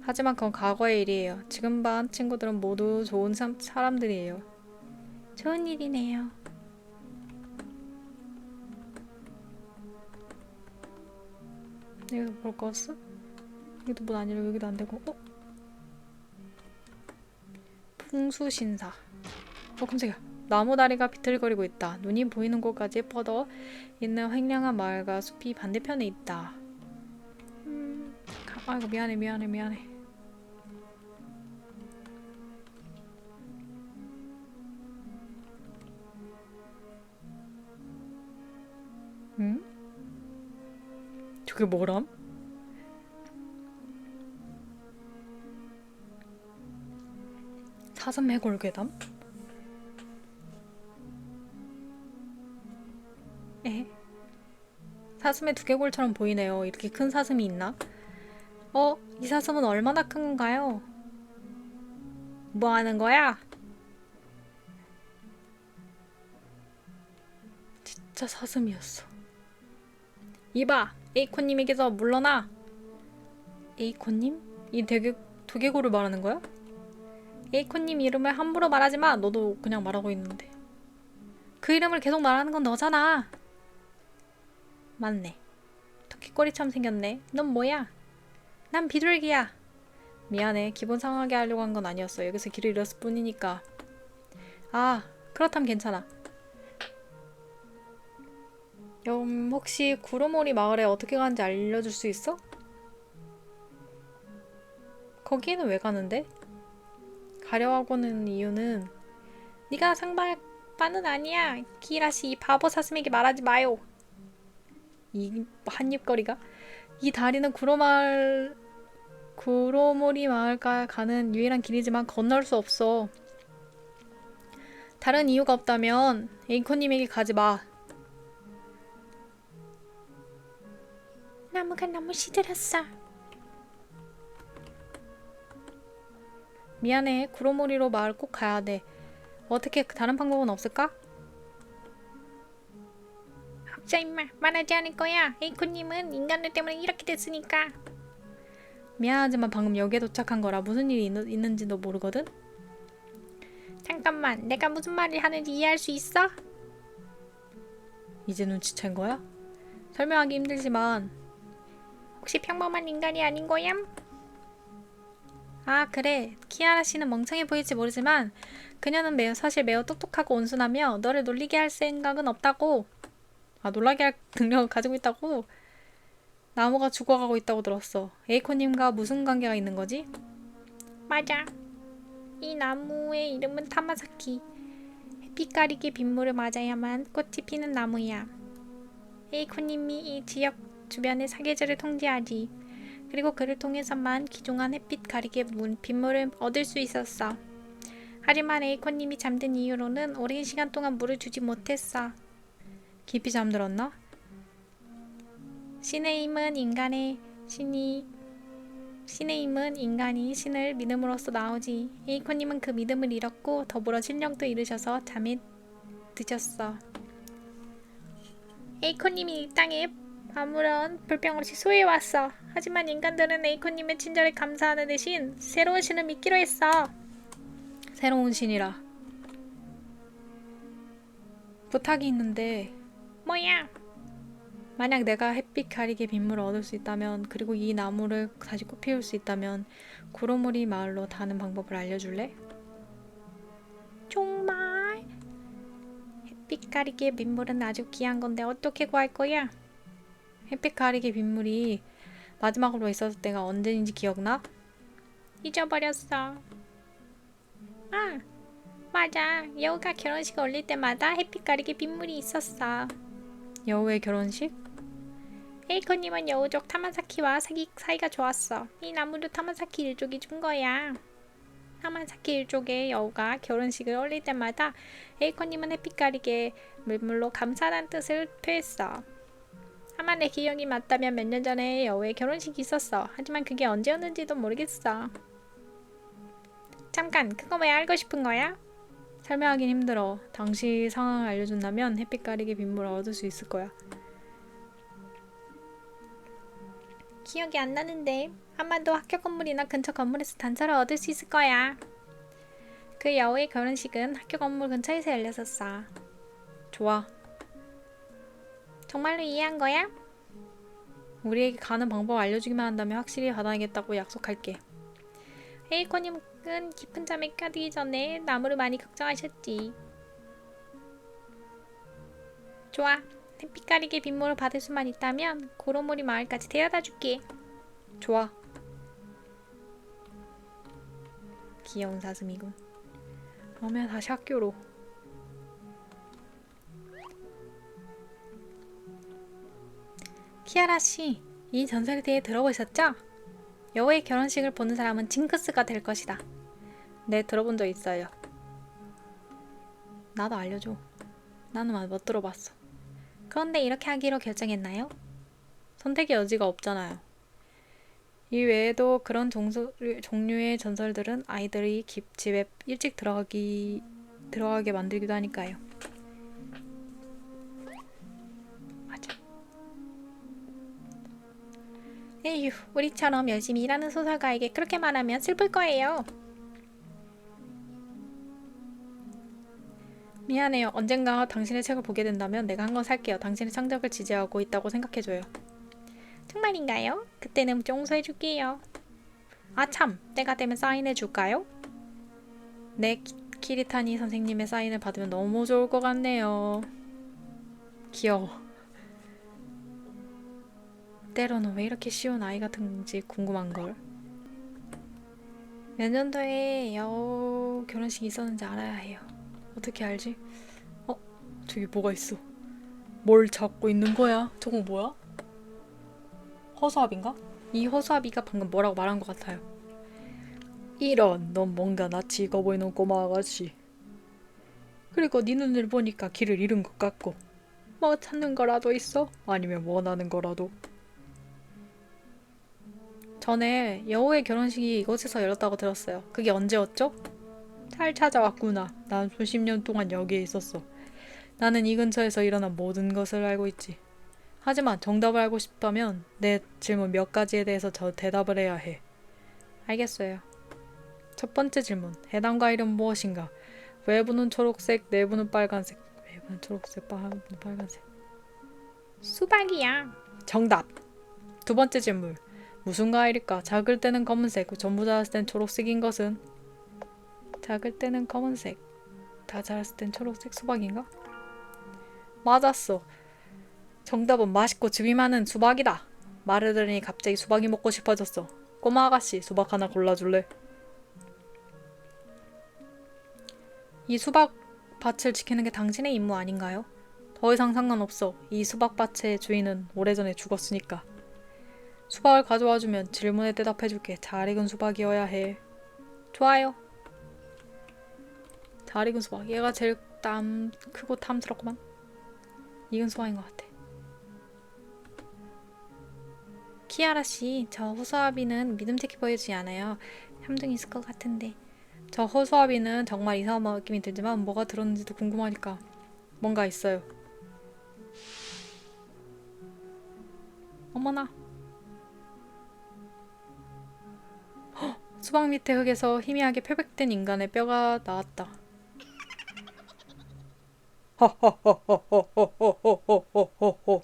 하지만 그건 과거의 일이에요. 지금 반 친구들은 모두 좋은 사람들이에요. 좋은 일이네요. 여기서 볼 거였어? 여기도 문 아니라 여기도 안 되고. 풍수신사. 깜짝이야. 나무 다리가 비틀거리고 있다. 눈이 보이는 곳까지 뻗어 있는 횡령한 마을과 숲이 반대편에 있다. 아이고 미안해. 응? 저게 뭐람? 사슴해골괴담? 에? 사슴의 두개골처럼 보이네요. 이렇게 큰 사슴이 있나? 이 사슴은 얼마나 큰 건가요? 뭐 하는 거야? 진짜 사슴이었어. 이봐! 에이코님에게서 물러나! 에이코님? 이 두개골을 말하는 거야? 에이코님 이름을 함부로 말하지 마! 너도 그냥 말하고 있는데. 그 이름을 계속 말하는 건 너잖아! 맞네. 토끼꼬리처럼 생겼네. 넌 뭐야? 난 비둘기야. 미안해. 기분 상하게 하려고 한 건 아니었어. 여기서 길을 잃었을 뿐이니까. 아, 그렇다면 괜찮아. 혹시 구로모리 마을에 어떻게 가는지 알려줄 수 있어? 거기는 왜 가는데? 가려 하고는 이유는 네가 상발빠는 아니야. 키라시 이 바보 사슴에게 말하지 마요. 이 한입거리가? 이 다리는 구로모리 마을가 가는 유일한 길이지만 건널 수 없어. 다른 이유가 없다면 에이코님에게 가지 마. 나무가 너무 시들었어. 미안해. 구로모리로 마을 꼭 가야 돼. 어떻게 다른 방법은 없을까? 자 임마 말하지 않을 거야. 에이코님은 인간들 때문에 이렇게 됐으니까. 미안하지만 방금 여기에 도착한 거라 무슨 일이 있는지도 모르거든? 잠깐만, 내가 무슨 말을 하는지 이해할 수 있어? 이제 눈치챈 거야? 설명하기 힘들지만 혹시 평범한 인간이 아닌 거야? 아 그래, 키아라 씨는 멍청해 보일지 모르지만 그녀는 사실 매우 똑똑하고 온순하며 너를 놀리게 할 생각은 없다고. 아, 놀라게 할 능력을 가지고 있다고? 나무가 죽어가고 있다고 들었어. 에이코님과 무슨 관계가 있는 거지? 맞아. 이 나무의 이름은 타마사키. 햇빛 가리개 빗물을 맞아야만 꽃이 피는 나무야. 에이코님이 이 지역 주변의 사계절을 통제하지. 그리고 그를 통해서만 귀중한 햇빛 가리개 빗물을 얻을 수 있었어. 하지만 에이코님이 잠든 이후로는 오랜 시간 동안 물을 주지 못했어. 깊이 잠들었나? 신의 힘은 인간이 신을 믿음으로써 나오지. 에이코님은 그 믿음을 잃었고 더불어 실력도 잃으셔서 잠에 드셨어. 에이코님이 이 땅에 아무런 불평 없이 수호해왔어. 하지만 인간들은 에이코님의 친절에 감사하는 대신 새로운 신을 믿기로 했어. 새로운 신이라. 부탁이 있는데. 뭐야? 만약 내가 햇빛 가리개 빗물을 얻을 수 있다면, 그리고 이 나무를 다시 꽃 피울 수 있다면 구로모리 마을로 가는 방법을 알려줄래? 정말? 햇빛 가리개 빗물은 아주 귀한 건데 어떻게 구할 거야? 햇빛 가리개 빗물이 마지막으로 있었을 때가 언제인지 기억나? 잊어버렸어. 아, 맞아. 여우가 결혼식 올릴 때마다 햇빛 가리개 빗물이 있었어. 여우의 결혼식? 에이코님은 여우족 타마사키와 사이가 좋았어. 이 나무도 타마사키 일족이 준 거야. 타마사키 일족의 여우가 결혼식을 올릴 때마다 에이코님은 햇빛 가리개 물물로 감사하다는 뜻을 표했어. 아마 내 기억이 맞다면 몇 년 전에 여우의 결혼식이 있었어. 하지만 그게 언제였는지도 모르겠어. 잠깐, 그거 왜 알고 싶은 거야? 설명하긴 힘들어. 당시 상황을 알려준다면 햇빛 가리개 빗물을 얻을 수 있을 거야. 기억이 안 나는데 아마도 학교 건물이나 근처 건물에서 단서를 얻을 수 있을 거야. 그 여우의 결혼식은 학교 건물 근처에서 열렸었어. 좋아. 정말로 이해한 거야? 우리에게 가는 방법 알려주기만 한다면 확실히 받아내겠다고 약속할게. 에이코님은 깊은 잠에 껴들기 전에 나무를 많이 걱정하셨지. 좋아. 햇빛 가리개 빗물을 받을 수만 있다면 고로모리 마을까지 데려다 줄게. 좋아. 귀여운 사슴이군. 그러면 다시 학교로. 키아라 씨, 이 전설에 대해 들어보셨죠? 여우의 결혼식을 보는 사람은 징크스가 될 것이다. 네, 들어본 적 있어요. 나도 알려줘. 나는 못 들어봤어. 그런데 이렇게 하기로 결정했나요? 선택의 여지가 없잖아요. 이 외에도 그런 종류의 전설들은 아이들이 집에 일찍 들어가게 만들기도 하니까요. 맞아. 에휴, 우리처럼 열심히 일하는 소설가에게 그렇게 말하면 슬플 거예요. 미안해요. 언젠가 당신의 책을 보게 된다면 내가 한 권 살게요. 당신의 창작을 지지하고 있다고 생각해줘요. 정말인가요? 그때는 용서해줄게요. 아 참, 때가 되면 사인해줄까요? 네, 키리타니 선생님의 사인을 받으면 너무 좋을 것 같네요. 귀여워. 때로는 왜 이렇게 쉬운 아이 같은지 궁금한걸. 몇 년도에 여우 결혼식이 있었는지 알아야 해요. 어떻게 알지? 저기 뭐가 있어. 뭘 잡고 있는 거야? 저거 뭐야? 허수아비인가? 이 허수아비가 방금 뭐라고 말한 것 같아요. 이런, 넌 뭔가 낯이 익어 보이는 꼬마 아가씨. 그리고 네 눈을 보니까 길을 잃은 것 같고. 뭐 찾는 거라도 있어? 아니면 원하는 거라도? 전에 여우의 결혼식이 이곳에서 열렸다고 들었어요. 그게 언제였죠? 잘 찾아왔구나. 난 수십 년 동안 여기에 있었어. 나는 이 근처에서 일어난 모든 것을 알고 있지. 하지만 정답을 알고 싶다면 내 질문 몇 가지에 대해서 대답을 해야 해. 알겠어요. 첫 번째 질문. 해당 과일은 무엇인가? 외부는 초록색, 내부는 빨간색. 외부는 초록색, 내부는 빨간색. 수박이야. 정답. 두 번째 질문. 무슨 과일일까? 작을 때는 검은색, 전부 자랐을 땐 초록색인 것은? 작을 때는 검은색, 다 자랐을 땐 초록색. 수박인가? 맞았어. 정답은 맛있고 즙이 많은 수박이다. 말을 들으니 갑자기 수박이 먹고 싶어졌어. 꼬마 아가씨, 수박 하나 골라줄래? 이 수박밭을 지키는 게 당신의 임무 아닌가요? 더 이상 상관없어. 이 수박밭의 주인은 오래전에 죽었으니까. 수박을 가져와주면 질문에 대답해줄게. 잘 익은 수박이어야 해. 좋아요. 잘 익은 수박. 얘가 제일 크고 탐스럽구만. 익은 수박인 것 같아. 키아라씨, 저 호수아비는 믿음직해 보이지 않아요. 함정이 있을 것 같은데. 저 호수아비는 정말 이상한 느낌이 들지만 뭐가 들었는지도 궁금하니까. 뭔가 있어요. 어머나. 헉, 수박 밑에 흙에서 희미하게 표백된 인간의 뼈가 나왔다. 하하하하하하하하하하하하.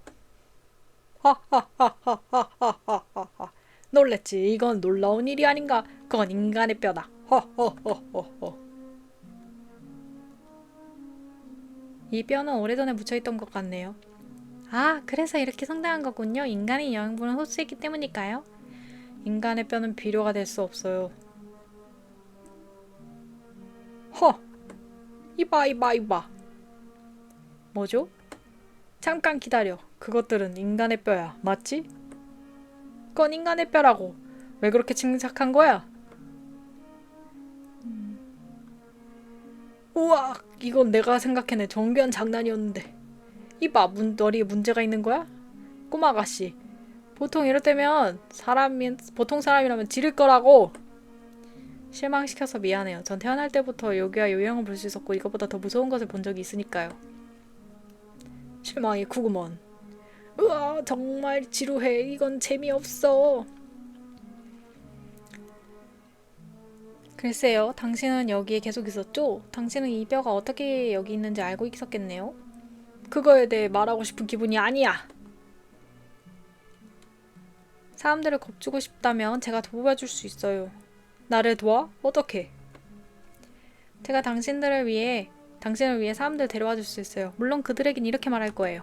하하하하하하하하. 놀랬지. 이건 놀라운 일이 아닌가. 그건 인간의 뼈다. 허허허허허. 이 뼈는 오래전에 묻혀있던 것 같네요. 아, 그래서 이렇게 성장한 거군요. 인간의 영양분을 흡수했기 때문일까요? 인간의 뼈는 비료가 될 수 없어요. 허! 이봐. 뭐죠? 잠깐 기다려. 그것들은 인간의 뼈야. 맞지? 그건 인간의 뼈라고. 왜 그렇게 침착한 거야? 우와, 이건 내가 생각해낸 정교한 장난이었는데. 이봐, 머리에 문제가 있는 거야? 꼬마 아가씨. 보통 이럴 때면 보통 사람이라면 지를 거라고. 실망시켜서 미안해요. 전 태어날 때부터 여기와 요양을 볼 수 있었고 이것보다 더 무서운 것을 본 적이 있으니까요. 실망이 크구먼. 으아, 정말 지루해. 이건 재미없어. 글쎄요, 당신은 여기에 계속 있었죠? 당신은 이 뼈가 어떻게 여기 있는지 알고 있었겠네요? 그거에 대해 말하고 싶은 기분이 아니야. 사람들을 겁주고 싶다면 제가 도와줄 수 있어요. 나를 도와? 어떻게? 제가 당신을 위해 사람들 데려와 줄 수 있어요. 물론 그들에겐 이렇게 말할 거예요.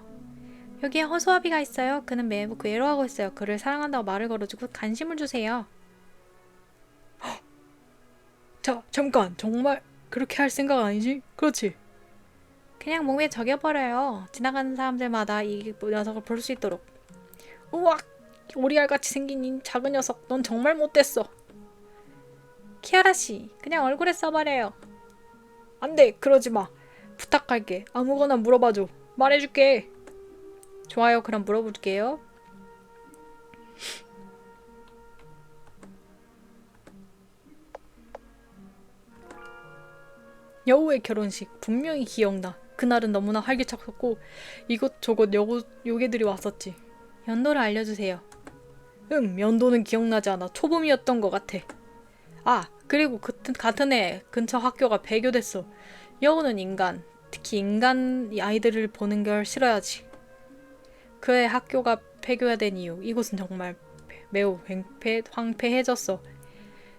여기에 허수아비가 있어요. 그는 매우 괴로워하고 있어요. 그를 사랑한다고 말을 걸어주고 관심을 주세요. 자, 잠깐. 정말 그렇게 할 생각 아니지? 그렇지. 그냥 몸에 적여버려요. 지나가는 사람들마다 이 녀석을 볼 수 있도록. 우와! 오리알같이 생긴 이 작은 녀석. 넌 정말 못됐어. 키아라씨, 그냥 얼굴에 써버려요. 안 돼, 그러지 마. 부탁할게. 아무거나 물어봐줘. 말해줄게. 좋아요, 그럼 물어볼게요. 여우의 결혼식. 분명히 기억나. 그날은 너무나 활기찼었고 이것저것 요괴들이 왔었지. 연도를 알려주세요. 연도는 기억나지 않아. 초봄이었던 것 같아. 아, 그리고 같은 해 근처 학교가 폐교됐어. 여우는 인간, 특히 인간 아이들을 보는 걸 싫어하지. 그해 학교가 폐교된 이유, 이곳은 정말 매우 황폐해졌어.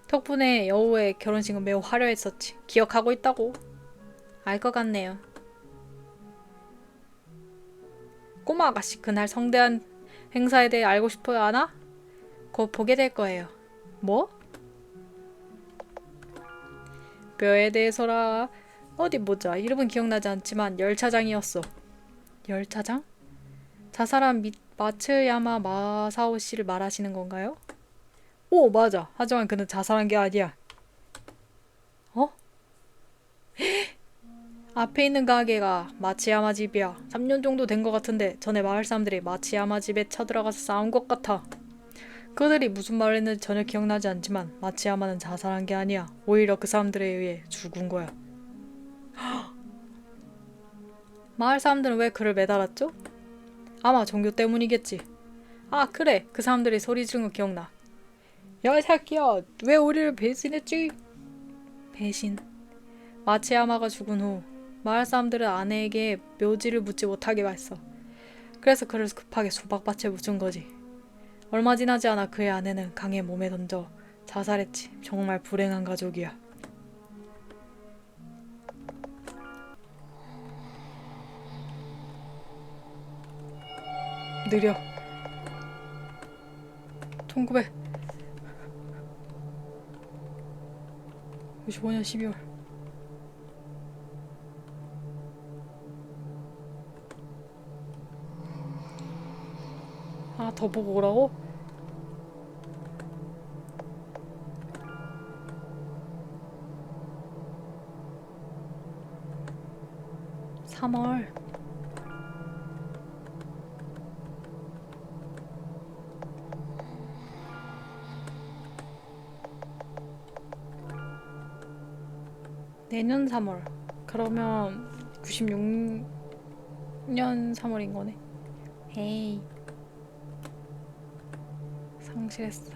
덕분에 여우의 결혼식은 매우 화려했었지. 기억하고 있다고. 알 것 같네요. 꼬마 아가씨, 그날 성대한 행사에 대해 알고 싶어요, 아나? 곧 보게 될 거예요. 뭐? 뼈에 대해서라. 어디 보자. 이름은 기억나지 않지만 열차장이었어. 열차장? 자살한 마츠야마 마사오 씨를 말하시는 건가요? 오, 맞아. 하지만 그는 자살한 게 아니야. 어? 앞에 있는 가게가 마츠야마 집이야. 3년 정도 된 것 같은데 전에 마을 사람들이 마츠야마 집에 쳐들어가서 싸운 것 같아. 그들이 무슨 말을 했는지 전혀 기억나지 않지만 마츠야마는 자살한 게 아니야. 오히려 그 사람들에 의해 죽은 거야. 마을 사람들은 왜 그를 매달았죠? 아마 종교 때문이겠지. 아, 그래. 그 사람들이 소리 지른 거 기억나. 야, 이 새끼야. 왜 우리를 배신했지? 배신. 마츠야마가 죽은 후 마을 사람들은 아내에게 묘지를 묻지 못하게 했어. 그래서 그를 급하게 수박밭에 묻은 거지. 얼마 지나지 않아 그의 아내는 강에 몸에 던져 자살했지. 정말 불행한 가족이야. 느려. 1955년 12월. 아, 더 보고 오라고? (3월) 내년 3월. 그러면 96년 3월인 거네. 에이, 상실했어.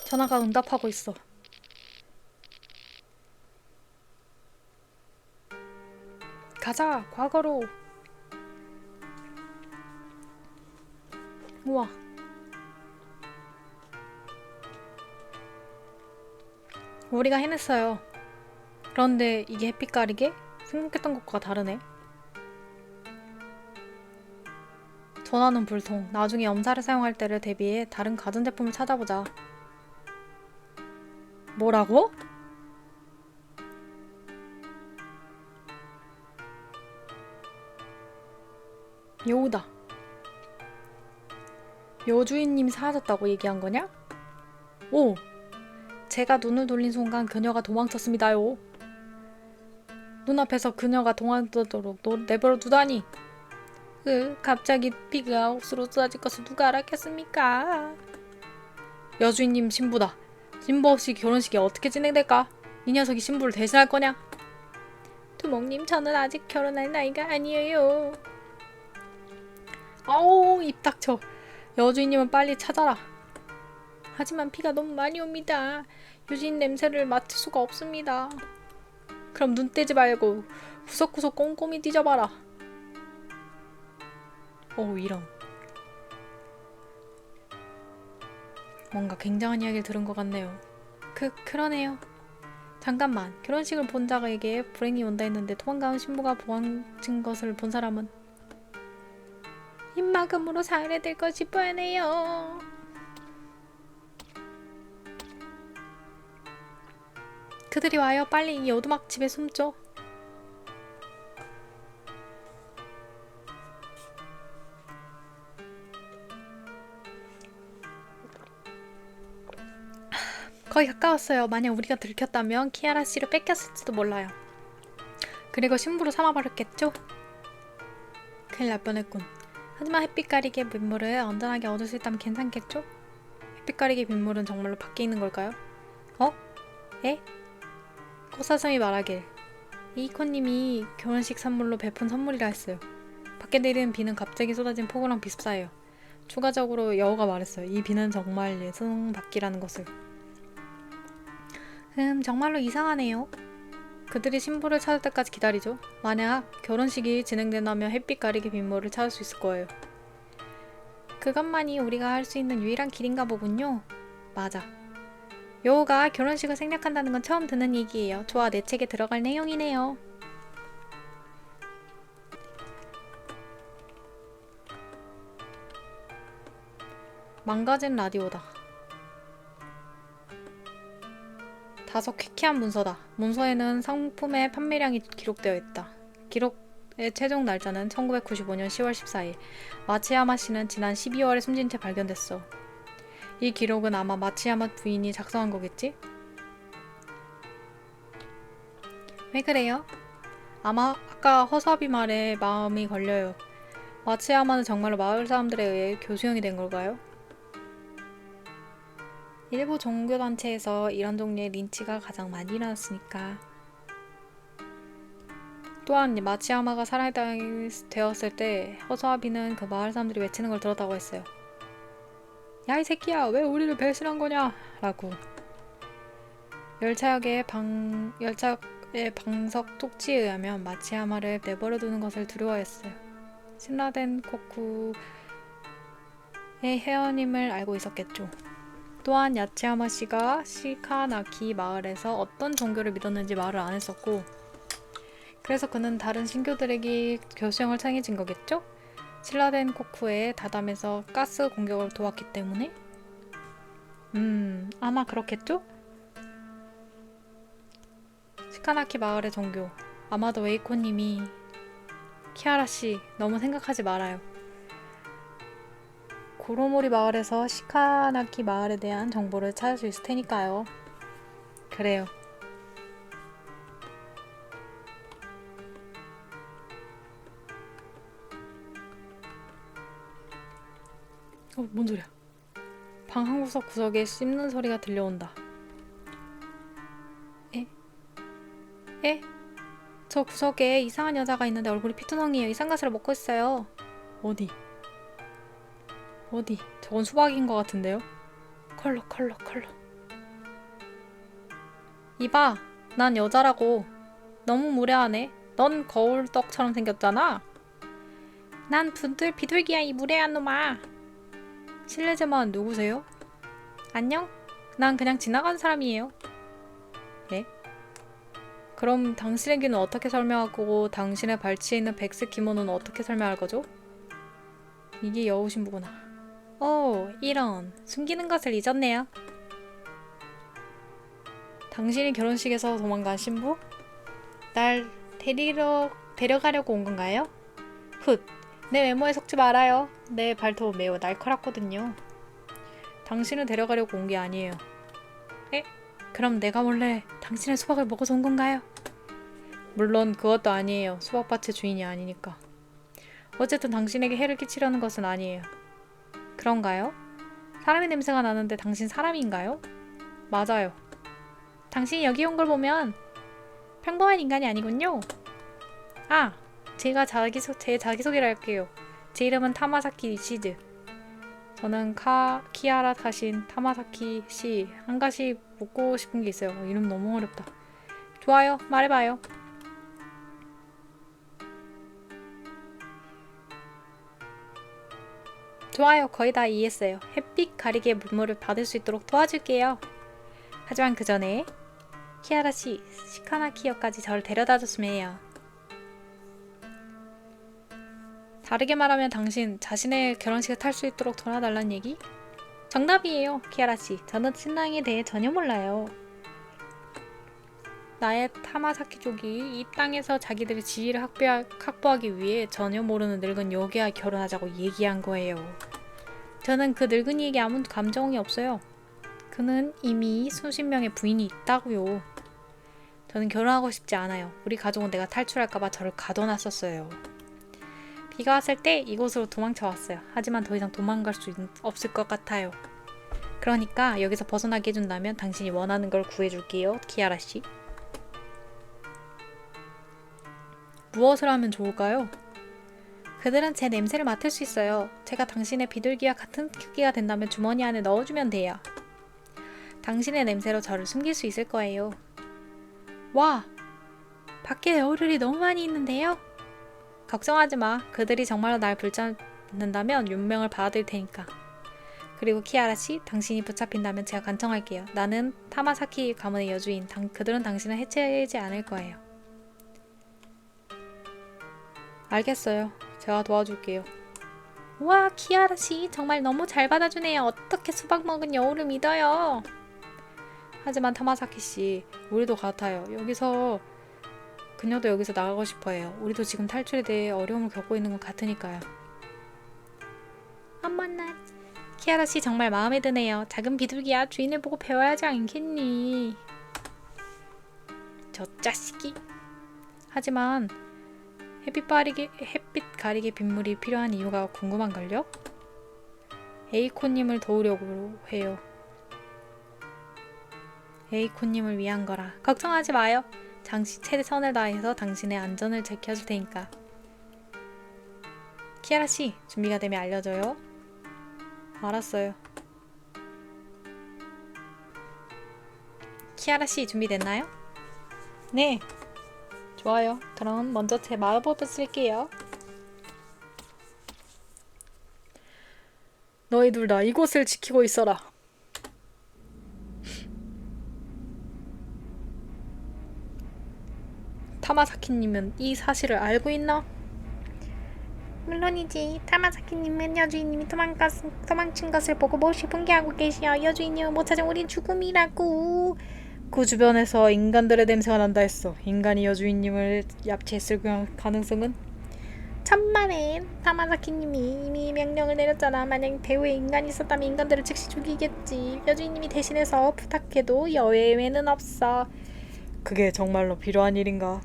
전화가 응답하고 있어. 가자, 과거로. 우와. 우리가 해냈어요. 그런데 이게 햇빛 가리개? 생각했던 것과 다르네. 전화는 불통. 나중에 염사를 사용할 때를 대비해 다른 가전제품을 찾아보자. 뭐라고? 여우다. 여주인님이 사라졌다고 얘기한 거냐? 오! 제가 눈을 돌린 순간 그녀가 도망쳤습니다요. 눈앞에서 그녀가 도망치도록 내버려 두다니. 갑자기 피가 옷으로 쏟아질 것을 누가 알았겠습니까? 여주인님 신부다. 신부 없이 결혼식이 어떻게 진행될까? 이 녀석이 신부를 대신할 거냐? 두목님, 저는 아직 결혼할 나이가 아니에요. 아우, 입 닥쳐. 여주인님은 빨리 찾아라. 하지만 피가 너무 많이 옵니다. 유진 냄새를 맡을 수가 없습니다. 그럼 눈 떼지 말고 구석구석 꼼꼼히 뒤져봐라. 이런. 뭔가 굉장한 이야기를 들은 것 같네요. 그러네요. 잠깐만. 결혼식을 본 자에게 불행이 온다 했는데 도망가온 신부가 도망친 것을 본 사람은 입막음으로 사흘에 될 것이 뻔해요. 그들이 와요. 빨리 이 오두막 집에 숨죠. 거의 가까웠어요. 만약 우리가 들켰다면 키아라 씨를 뺏겼을지도 몰라요. 그리고 신부로 삼아버렸겠죠? 큰일 날 뻔했군. 하지만 햇빛 가리개 빗물을 안전하게 얻을 수 있다면 괜찮겠죠? 햇빛 가리개 빗물은 정말로 밖에 있는 걸까요? 에? 꽃사슴이 말하길 이코님이 결혼식 선물로 베푼 선물이라 했어요. 밖에 내리는 비는 갑자기 쏟아진 폭우랑 비슷해요. 추가적으로 여우가 말했어요. 이 비는 정말 예상밖이라는 것을. 정말로 이상하네요. 그들이 신부를 찾을 때까지 기다리죠. 만약 결혼식이 진행된다면 햇빛 가리개 빗물을 찾을 수 있을 거예요. 그것만이 우리가 할 수 있는 유일한 길인가 보군요. 맞아. 여우가 결혼식을 생략한다는 건 처음 듣는 얘기예요. 좋아, 내 책에 들어갈 내용이네요. 망가진 라디오다. 다소 퀴퀴한 문서다. 문서에는 상품의 판매량이 기록되어 있다. 기록의 최종 날짜는 1995년 10월 14일. 마츠야마 씨는 지난 12월에 숨진 채 발견됐어. 이 기록은 아마 마츠야마 부인이 작성한 거겠지? 왜 그래요? 아마 아까 허사비 말에 마음이 걸려요. 마츠야마는 정말로 마을 사람들에 의해 교수형이 된 걸까요? 일부 종교단체에서 이런 종류의 린치가 가장 많이 일어났으니까. 또한 마츠야마가 살해되었을 때 허수아비는 그 마을 사람들이 외치는 걸 들었다고 했어요. 야, 이 새끼야, 왜 우리를 배신한 거냐? 라고. 열차의 방석 쪽지에 의하면 마츠야마를 내버려두는 것을 두려워했어요. 신라덴 코쿠의 회원임을 알고 있었겠죠. 또한 야츠야마 씨가 시카나키 마을에서 어떤 종교를 믿었는지 말을 안 했었고, 그래서 그는 다른 신교들에게 교수형을 청해진 거겠죠? 신라덴 코쿠의 다담에서 가스 공격을 도왔기 때문에? 아마 그렇겠죠? 시카나키 마을의 종교. 아마도 웨이코님이 키아라씨, 너무 생각하지 말아요. 고로모리 마을에서 시카나키 마을에 대한 정보를 찾을 수 있을 테니까요. 그래요. 뭔 소리야? 방 한 구석구석에 씹는 소리가 들려온다. 에? 저 구석에 이상한 여자가 있는데 얼굴이 피투성이에요. 이상가스를 먹고 있어요. 어디? 저건 수박인 것 같은데요? 컬러. 이봐, 난 여자라고. 너무 무례하네. 넌 거울떡처럼 생겼잖아. 난 비둘기야, 이 무례한 놈아. 실례지만 누구세요? 안녕? 난 그냥 지나가는 사람이에요. 네? 그럼 당신에게는 어떻게 설명하고 당신의 발치에 있는 백색 기모노는 어떻게 설명할 거죠? 이게 여우 신부구나. 이런. 숨기는 것을 잊었네요. 당신이 결혼식에서 도망간 신부? 날 데려가려고 온 건가요? 내 외모에 속지 말아요. 내 발톱 매우 날카롭거든요. 당신을 데려가려고 온 게 아니에요. 에? 그럼 내가 원래 당신의 수박을 먹어서 온 건가요? 물론 그것도 아니에요. 수박밭의 주인이 아니니까. 어쨌든 당신에게 해를 끼치려는 것은 아니에요. 그런가요? 사람의 냄새가 나는데 당신 사람인가요? 맞아요. 당신이 여기 온 걸 보면 평범한 인간이 아니군요. 아, 제 자기소개를 할게요. 제 이름은 타마사키 시즈. 저는 키아라 타신 타마사키 씨. 한 가지 묻고 싶은 게 있어요. 이름 너무 어렵다. 좋아요. 말해봐요. 좋아요. 거의 다 이해했어요. 햇빛 가리개 물물을 받을 수 있도록 도와줄게요. 하지만 그 전에 키아라 씨, 시카나키역까지 저를 데려다 줬으면 해요. 다르게 말하면 당신 자신의 결혼식에 탈 수 있도록 도와달라는 얘기? 정답이에요, 키아라 씨. 저는 신랑에 대해 전혀 몰라요. 나의 타마사키족이 이 땅에서 자기들의 지위를 확보하기 위해 전혀 모르는 늙은 여기와 결혼하자고 얘기한 거예요. 저는 그 늙은이에게 아무 감정이 없어요. 그는 이미 수십 명의 부인이 있다고요. 저는 결혼하고 싶지 않아요. 우리 가족은 내가 탈출할까봐 저를 가둬놨었어요. 비가 왔을 때 이곳으로 도망쳐 왔어요. 하지만 더 이상 도망갈 수 없을 것 같아요. 그러니까 여기서 벗어나게 해준다면 당신이 원하는 걸 구해줄게요, 키아라 씨. 무엇을 하면 좋을까요? 그들은 제 냄새를 맡을 수 있어요. 제가 당신의 비둘기와 같은 크기가 된다면 주머니 안에 넣어주면 돼요. 당신의 냄새로 저를 숨길 수 있을 거예요. 와! 밖에 여우들이 너무 많이 있는데요? 걱정하지 마. 그들이 정말로 날 붙잡는다면 윤명을 받아들일 테니까. 그리고 키아라 씨, 당신이 붙잡힌다면 제가 간청할게요. 나는 타마사키 가문의 여주인. 그들은 당신을 해치지 않을 거예요. 알겠어요. 제가 도와줄게요. 와, 키아라 씨 정말 너무 잘 받아주네요. 어떻게 수박 먹은 여우를 믿어요? 하지만 타마사키 씨, 우리도 같아요. 그녀도 여기서 나가고 싶어해요. 우리도 지금 탈출에 대해 어려움을 겪고 있는 것 같으니까요. 어머나, 키아라 씨 정말 마음에 드네요. 작은 비둘기야, 주인을 보고 배워야 하지 않겠니? 저 자식이. 하지만 햇빛 가리개 빗물이 필요한 이유가 궁금한걸요? 에이코님을 도우려고 해요. 에이코님을 위한 거라. 걱정하지 마요. 최선을 다해서 당신의 안전을 지켜줄 테니까. 키아라 씨, 준비가 되면 알려줘요. 알았어요. 키아라 씨, 준비됐나요? 네. 좋아요. 그럼 먼저 제 마법을 쓸게요. 너희 둘 다 이곳을 지키고 있어라. 타마사키님은 이 사실을 알고 있나? 물론이지. 타마사키님은 여주인님이 도망친 것을 보고 몹시 분개하고 계시어. 여주인님을 못 찾은 우린 죽음이라고. 그 주변에서 인간들의 냄새가 난다 했어. 인간이 여주인님을 납치했을 가능성은? 천만엔. 타마사키님이 이미 명령을 내렸잖아. 만약 배후에 인간이 있었다면 인간들을 즉시 죽이겠지. 여주인님이 대신해서 부탁해도 예외는 없어. 그게 정말로 필요한 일인가?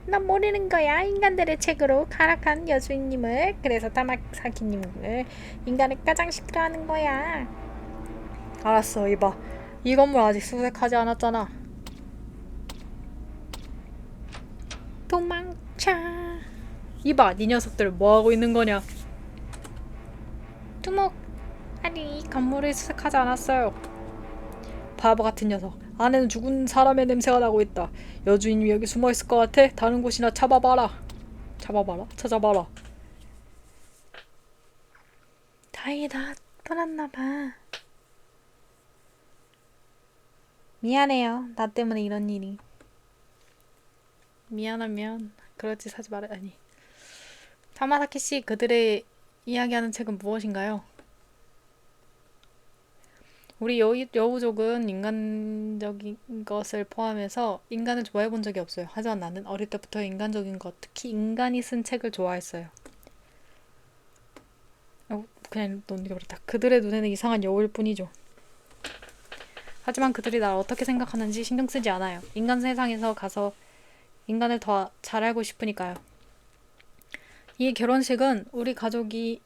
넌 모르는 거야. 인간들의 책으로 가락한 여주인님을. 그래서 타마사키님을 인간을 가장 싫어하는 거야. 알았어. 이봐. 이 건물 아직 수색하지 않았잖아. 도망쳐. 이봐. 네 녀석들 뭐하고 있는 거냐? 두목. 아니, 이 건물을 수색하지 않았어요. 바보 같은 녀석. 안에는 죽은 사람의 냄새가 나고 있다. 여주인이 여기 숨어있을 것 같아? 다른 곳이나 찾아봐라. 다행이다. 떠났나봐. 미안해요. 나 때문에 이런 일이. 미안하면 그렇지 사지 말아야니. 타마사키 씨, 그들의 이야기하는 책은 무엇인가요? 우리 여우족은 인간적인 것을 포함해서 인간을 좋아해 본 적이 없어요. 하지만 나는 어릴 때부터 인간적인 것, 특히 인간이 쓴 책을 좋아했어요. 그냥 넘겨버렸다. 그들의 눈에는 이상한 여우일 뿐이죠. 하지만 그들이 날 어떻게 생각하는지 신경 쓰지 않아요. 인간 세상에서 가서 인간을 더 잘 알고 싶으니까요. 이 결혼식은 우리 가족이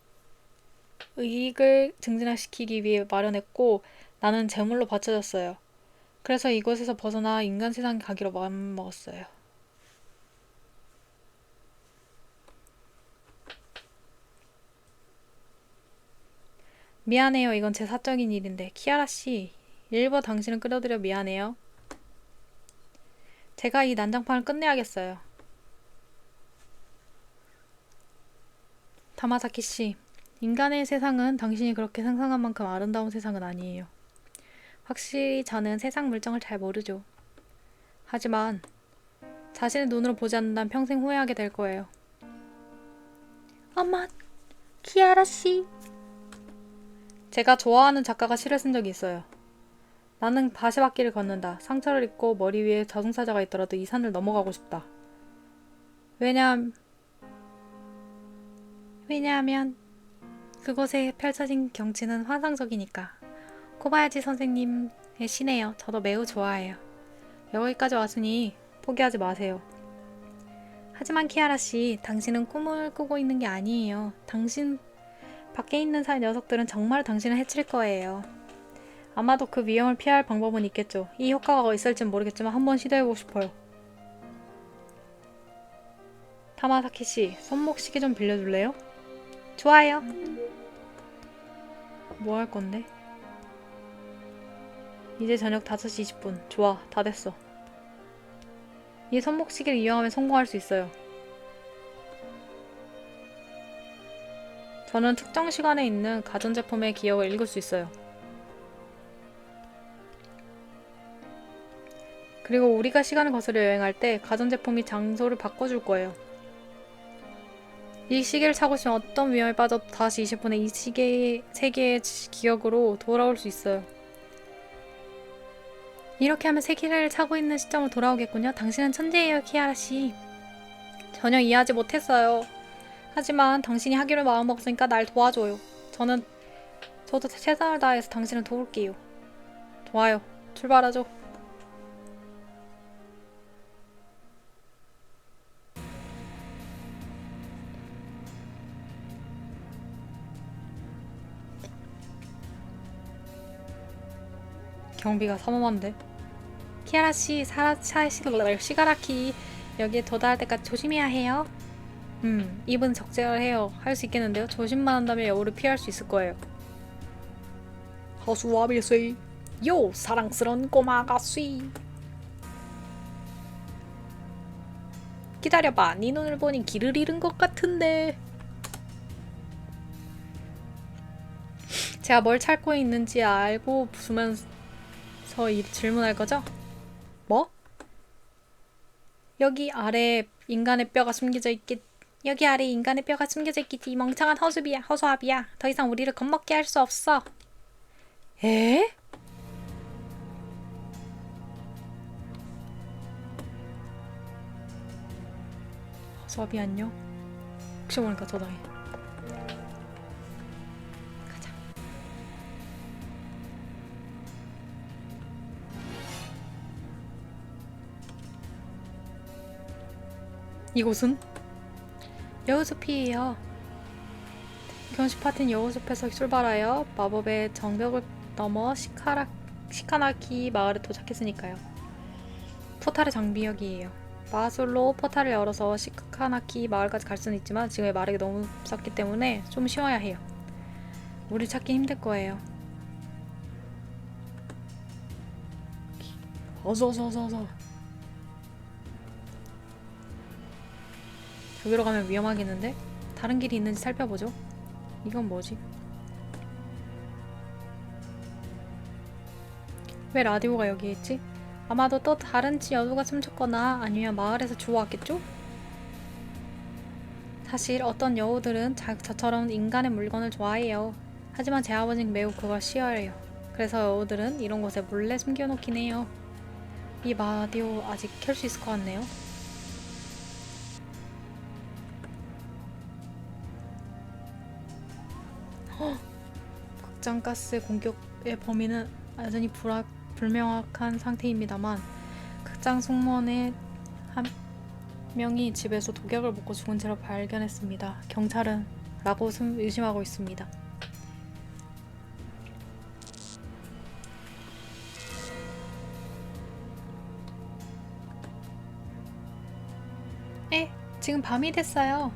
이익을 증진시키기 위해 마련했고 나는 제물로 바쳐졌어요. 그래서 이곳에서 벗어나 인간 세상에 가기로 마음먹었어요. 미안해요. 이건 제 사적인 일인데. 키아라 씨, 일부러 당신을 끌어들여 미안해요. 제가 이 난장판을 끝내야겠어요. 타마사키 씨, 인간의 세상은 당신이 그렇게 상상한 만큼 아름다운 세상은 아니에요. 확실히 저는 세상 물정을 잘 모르죠. 하지만 자신의 눈으로 보지 않는다면 평생 후회하게 될 거예요. 엄마, 키아라 씨. 제가 좋아하는 작가가 시를 쓴 적이 있어요. 나는 가시밭길을 걷는다. 상처를 입고 머리 위에 저승사자가 있더라도 이 산을 넘어가고 싶다. 왜냐하면 그곳에 펼쳐진 경치는 환상적이니까. 코바야지 선생님의 시네요. 저도 매우 좋아해요. 여기까지 왔으니 포기하지 마세요. 하지만 키아라 씨, 당신은 꿈을 꾸고 있는 게 아니에요. 당신 밖에 있는 녀석들은 정말 당신을 해칠 거예요. 아마도 그 위험을 피할 방법은 있겠죠. 이 효과가 있을진 모르겠지만 한번 시도해보고 싶어요. 타마사키 씨, 손목 시계 좀 빌려줄래요? 좋아요. 뭐 할 건데? 이제 저녁 5시 20분. 좋아, 다 됐어. 이 손목 시계를 이용하면 성공할 수 있어요. 저는 특정 시간에 있는 가전제품의 기억을 읽을 수 있어요. 그리고 우리가 시간을 거스려 여행할 때 가전제품이 장소를 바꿔줄 거예요. 이 시계를 차고 있으면 어떤 위험에 빠져도 다시 20분에 이 시계의 세계의 기억으로 돌아올 수 있어요. 이렇게 하면 세계를 차고 있는 시점으로 돌아오겠군요. 당신은 천재예요, 키아라 씨. 전혀 이해하지 못했어요. 하지만 당신이 하기로 마음먹었으니까 날 도와줘요. 저도 최선을 다해서 당신을 도울게요. 좋아요. 출발하죠. 경비가 삼엄한데. 키아라 씨, 시가라키 여기에 도달할 때까지 조심해야 해요. 입은 적절해요. 할 수 있겠는데요? 조심만 한다면 여우를 피할 수 있을 거예요. 허수아비씨, 요 사랑스런 꼬마 아가씨. 기다려봐, 네 눈을 보니 길을 잃은 것 같은데. 제가 뭘 찾고 있는지 알고 부수면서 질문할 거죠? 뭐? 여기 아래 인간의 뼈가 숨겨져 있겠지. 이 멍청한 허수아비야. 더 이상 우리를 겁먹게 할 수 없어. 에? 허수아비 안녕? 혹시 모르니까 도당해. 가자. 이곳은? 여우숲이에요. 결혼식 파티는 여우숲에서 출발하여 마법의 정벽을 넘어 시카나키 마을에 도착했으니까요. 포탈의 장비역이에요. 마술로 포탈을 열어서 시카나키 마을까지 갈 수는 있지만 지금의 마력이 너무 쌌기 때문에 좀 쉬어야 해요. 우리 찾기 힘들 거예요. 어서. 저기로 가면 위험하겠는데? 다른 길이 있는지 살펴보죠. 이건 뭐지? 왜 라디오가 여기에 있지? 아마도 또 다른 여우가 춤췄거나 아니면 마을에서 주워왔겠죠? 사실 어떤 여우들은 저처럼 인간의 물건을 좋아해요. 하지만 제 아버지는 매우 그걸 싫어해요. 그래서 여우들은 이런 곳에 몰래 숨겨놓긴 해요. 이 라디오 아직 켤 수 있을 것 같네요. 극장가스 공격의 범인은 여전히 불명확한 상태입니다만 극장 승무원의 한 명이 집에서 독약을 먹고 죽은 채로 발견했습니다. 경찰은 라고 의심하고 있습니다. 지금 밤이 됐어요.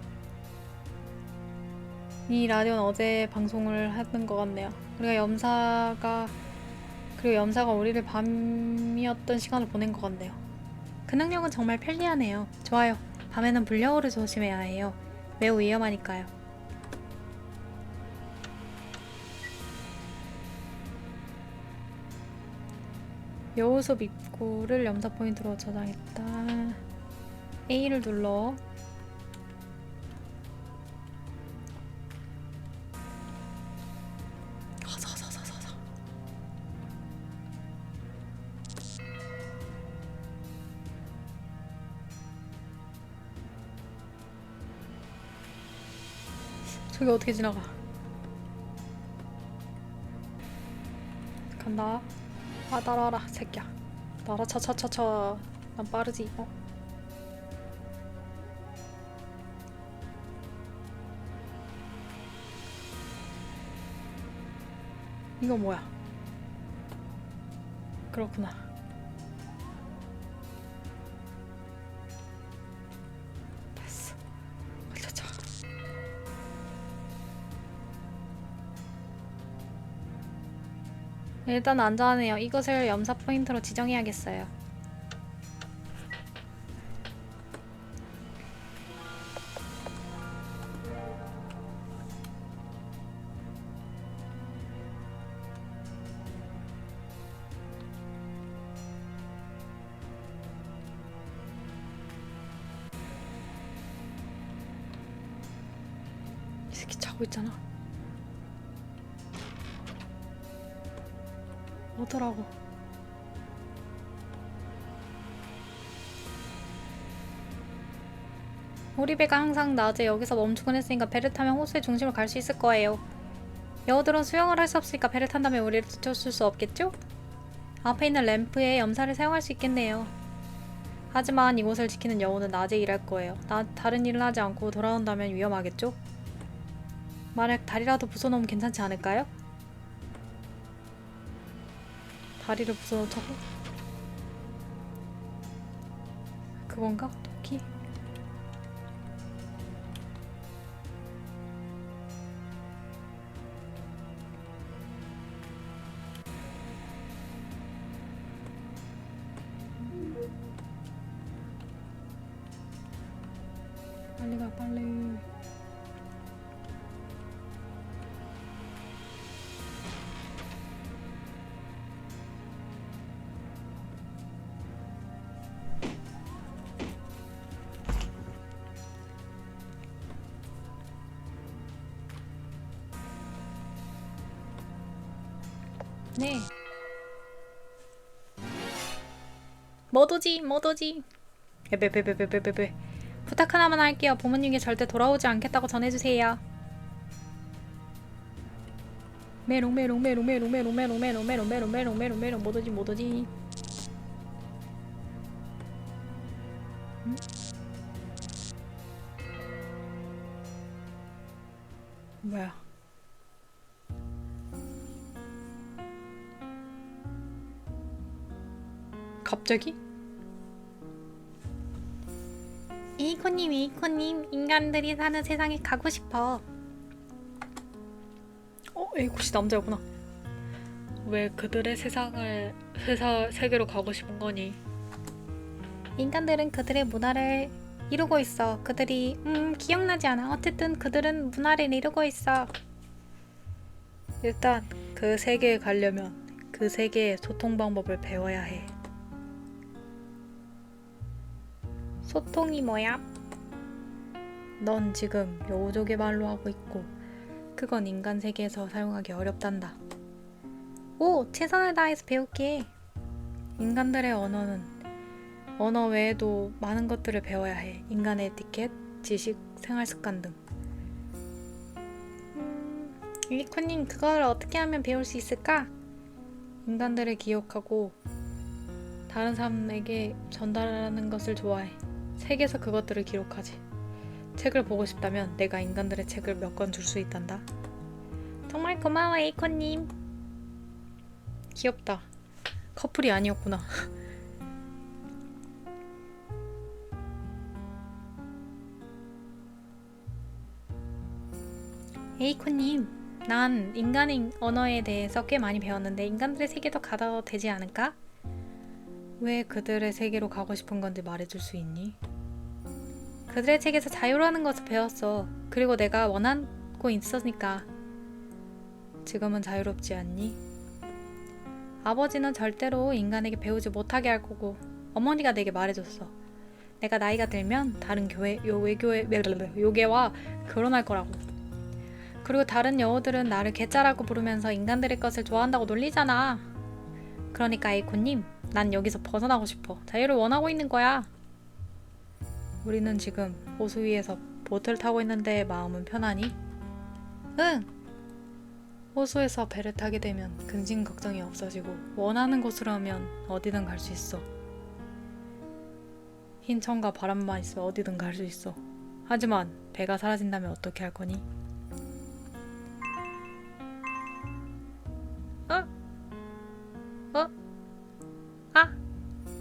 이 라디오는 어제 방송을 했던 것 같네요. 그리고 염사가 우리를 밤이었던 시간을 보낸 것 같네요. 그 능력은 정말 편리하네요. 좋아요. 밤에는 불려오를 조심해야 해요. 매우 위험하니까요. 여우숲 입구를 염사 포인트로 저장했다. A를 눌러. 저기 어떻게 지나가? 간다. 따라와라 새끼야. 따라 차차차차. 난 빠르지. 이거 뭐야? 그렇구나. 됐어. 걸려줘. 일단 안전하네요. 이것을 염사 포인트로 지정해야겠어요. 이 새끼 자고 있잖아. 오더라고. 우리 배가 항상 낮에 여기서 멈추곤 했으니까 배를 타면 호수의 중심으로 갈 수 있을 거예요. 여우들은 수영을 할 수 없으니까 배를 탄다면 우리를 뒤쫓을 수 없겠죠? 앞에 있는 램프에 염사를 사용할 수 있겠네요. 하지만 이곳을 지키는 여우는 낮에 일할 거예요. 다른 일을 하지 않고 돌아온다면 위험하겠죠? 만약 다리라도 부숴놓으면 괜찮지 않을까요? 다리를 부숴놓자고? 그건가? 토끼? 빨리 가 빨리. 네. 뭐도지. 베베베베베베베. 부탁 하나만 할게요. 부모님께 절대 돌아오지 않겠다고 전해주세요. 메롱 뭐도지. 응? 뭐야? 갑자기? 이코님, 인간들이 사는 세상에 가고 싶어. 에이코씨 남자구나. 왜 그들의 세계로 가고 싶은 거니? 인간들은 그들의 문화를 이루고 있어. 그들이 기억나지 않아. 어쨌든 그들은 문화를 이루고 있어. 일단 그 세계에 가려면 그 세계의 소통 방법을 배워야 해. 소통이 뭐야? 넌 지금 여우족의 말로 하고 있고 그건 인간 세계에서 사용하기 어렵단다. 오! 최선을 다해서 배울게. 인간들의 언어는 언어 외에도 많은 것들을 배워야 해. 인간의 에티켓, 지식, 생활 습관 등. 에이코님, 그걸 어떻게 하면 배울 수 있을까? 인간들을 기억하고 다른 사람에게 전달하는 것을 좋아해. 책에서 그것들을 기록하지. 책을 보고 싶다면 내가 인간들의 책을 몇 권 줄 수 있단다. 정말 고마워, 에이코님. 귀엽다. 커플이 아니었구나. 에이코님, 난 인간의 언어에 대해서 꽤 많이 배웠는데 인간들의 세계도 가도 되지 않을까? 왜 그들의 세계로 가고 싶은 건지 말해줄 수 있니? 그들의 책에서 자유라는 것을 배웠어. 그리고 내가 원하고 있었으니까. 지금은 자유롭지 않니? 아버지는 절대로 인간에게 배우지 못하게 할 거고 어머니가 내게 말해줬어. 내가 나이가 들면 다른 요괴와 결혼할 거라고. 그리고 다른 여우들은 나를 개짜라고 부르면서 인간들의 것을 좋아한다고 놀리잖아. 그러니까 에이코님, 난 여기서 벗어나고 싶어. 자유를 원하고 있는 거야. 우리는 지금 호수 위에서 보트를 타고 있는데 마음은 편하니? 응! 호수에서 배를 타게 되면 근심 걱정이 없어지고 원하는 곳으로 하면 어디든 갈 수 있어. 흰 천과 바람만 있어 어디든 갈 수 있어. 하지만 배가 사라진다면 어떻게 할 거니?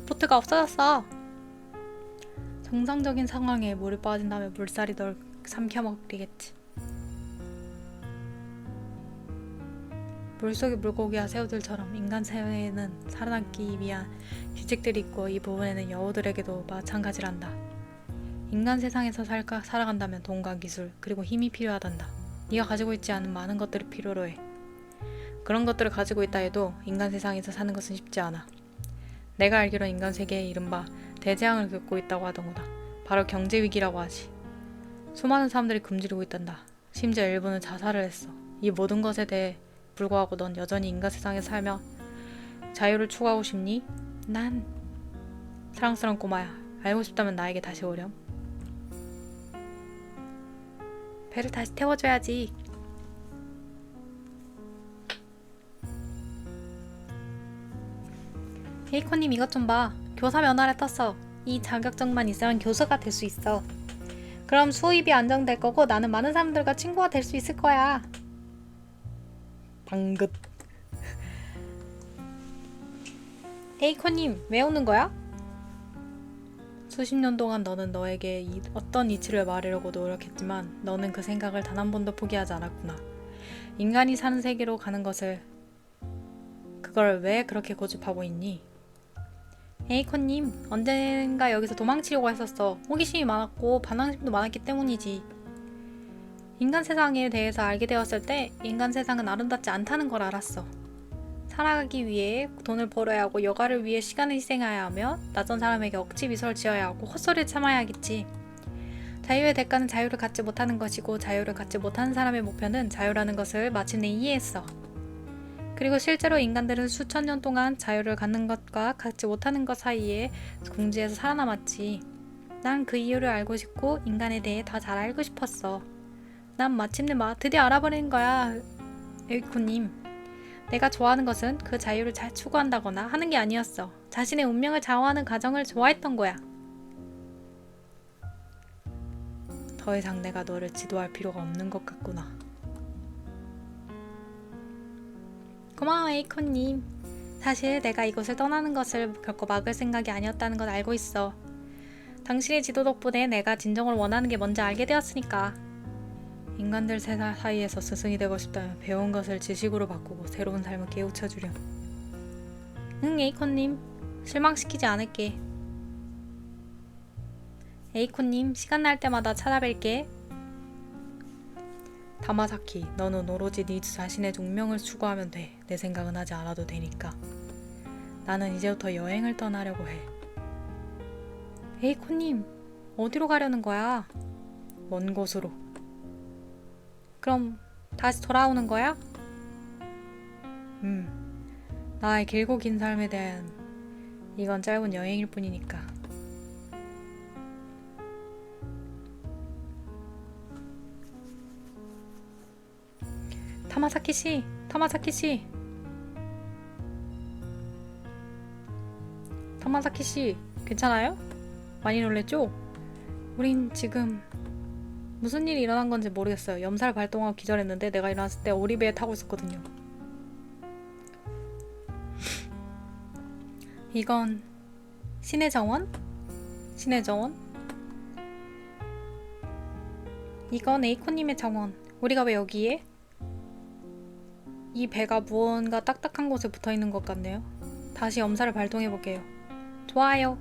보트가 없어졌어. 정상적인 상황에 물에 빠진 다음에 물살이 널 삼켜먹리겠지. 물속의 물고기와 새우들처럼 인간 사회에는 살아남기 위한 규칙들이 있고 이 부분에는 여우들에게도 마찬가지란다. 인간 세상에서 살아간다면 돈과 기술 그리고 힘이 필요하단다. 네가 가지고 있지 않은 많은 것들이 필요로 해. 그런 것들을 가지고 있다 해도 인간 세상에서 사는 것은 쉽지 않아. 내가 알기론 인간 세계에 이른바 대재앙을 겪고 있다고 하던구나. 바로 경제위기라고 하지. 수많은 사람들이 굶주리고 있단다. 심지어 일부는 자살을 했어. 이 모든 것에 대해 불구하고 넌 여전히 인간 세상에 살며 자유를 추구하고 싶니? 난 사랑스러운 꼬마야. 알고 싶다면 나에게 다시 오렴. 배를 다시 태워줘야지. 에이코님, 이것 좀 봐. 교사 면허를 땄어. 이 자격증만 있으면 교사가 될 수 있어. 그럼 수입이 안정될 거고 나는 많은 사람들과 친구가 될 수 있을 거야. 방긋. 에이코님, 왜 오는 거야? 수십 년 동안 너는 너에게 어떤 이치를 말하려고 노력했지만 너는 그 생각을 단 한 번도 포기하지 않았구나. 인간이 사는 세계로 가는 것을 그걸 왜 그렇게 고집하고 있니? 에이코님, 언젠가 여기서 도망치려고 했었어. 호기심이 많았고 반항심도 많았기 때문이지. 인간 세상에 대해서 알게 되었을 때 인간 세상은 아름답지 않다는 걸 알았어. 살아가기 위해 돈을 벌어야 하고 여가를 위해 시간을 희생해야 하며 낯선 사람에게 억지 미소를 지어야 하고 헛소리를 참아야 하겠지. 자유의 대가는 자유를 갖지 못하는 것이고 자유를 갖지 못하는 사람의 목표는 자유라는 것을 마침내 이해했어. 그리고 실제로 인간들은 수천 년 동안 자유를 갖는 것과 갖지 못하는 것 사이에 궁지에서 살아남았지. 난 그 이유를 알고 싶고 인간에 대해 더 잘 알고 싶었어. 난 마침내 드디어 알아버린 거야, 에이코님. 내가 좋아하는 것은 그 자유를 잘 추구한다거나 하는 게 아니었어. 자신의 운명을 좌우하는 과정을 좋아했던 거야. 더 이상 내가 너를 지도할 필요가 없는 것 같구나. 고마워, 에이코님. 사실 내가 이곳을 떠나는 것을 결코 막을 생각이 아니었다는 걸 알고 있어. 당신의 지도 덕분에 내가 진정으로 원하는 게 뭔지 알게 되었으니까. 인간들 사이에서 스승이 되고 싶다면 배운 것을 지식으로 바꾸고 새로운 삶을 깨우쳐주렴. 응, 에이코님. 실망시키지 않을게. 에이코님, 시간 날 때마다 찾아뵐게. 타마사키, 너는 오로지 네 자신의 운명을 추구하면 돼. 내 생각은 하지 않아도 되니까. 나는 이제부터 여행을 떠나려고 해. 에이코님, 어디로 가려는 거야? 먼 곳으로. 그럼 다시 돌아오는 거야? 나의 길고 긴 삶에 대한 이건 짧은 여행일 뿐이니까. 타마사키 씨, 타마사키 씨, 타마사키 씨, 괜찮아요? 많이 놀랬죠? 우린 지금 무슨 일이 일어난 건지 모르겠어요. 염살 발동하고 기절했는데 내가 일어났을 때 오리배에 타고 있었거든요. 이건 신의 정원? 신의 정원? 이건 에이코님의 정원. 우리가 왜 여기에? 이 배가 무언가 딱딱한 곳에 붙어있는 것 같네요. 다시 염살을 발동해볼게요. 좋아요.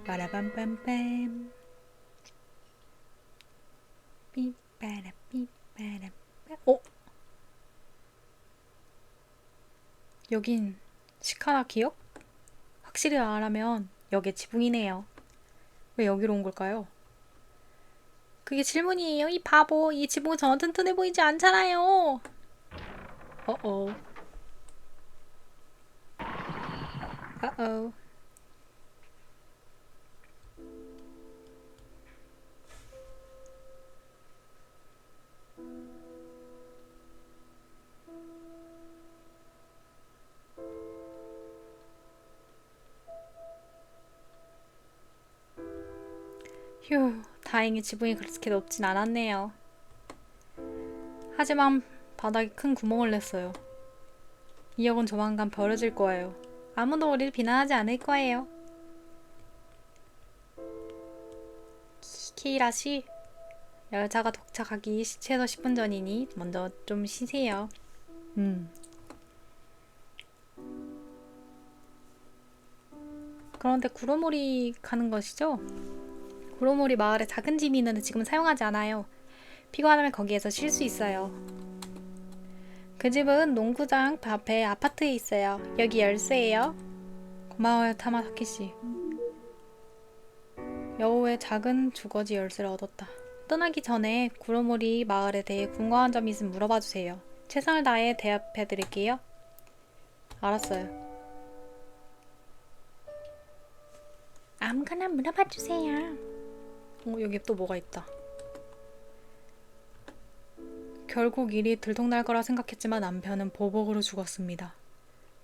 빠라밤빰빰 삐빠라 삐빠라. 어? 여긴 시카나키역? 확실히 말하면 여기 지붕이네요. 왜 여기로 온 걸까요? 그게 질문이에요. 이 바보. 이 지붕은 전혀 튼튼해 보이지 않잖아요. 어어. 어어. 휴, 다행히 지붕이 그렇게 높진 않았네요. 하지만 바닥에 큰 구멍을 냈어요. 이 역은 조만간 버려질 거예요. 아무도 우리를 비난하지 않을 거예요. 키이라 씨, 열차가 도착하기 최소 10분 전이니 먼저 좀 쉬세요. 그런데 구로모리 가는 것이죠? 구로모리 마을에 작은 집이 있는데 지금은 사용하지 않아요. 피곤하면 거기에서 쉴 수 있어요. 그 집은 농구장 앞에 아파트에 있어요. 여기 열쇠예요. 고마워요, 타마사키 씨. 여우의 작은 주거지 열쇠를 얻었다. 떠나기 전에 구로모리 마을에 대해 궁금한 점이 있으면 물어봐 주세요. 최선을 다해 대답해 드릴게요. 알았어요. 아무거나 물어봐 주세요. 여기 또 뭐가 있다. 결국 일이 들통날 거라 생각했지만 남편은 보복으로 죽었습니다.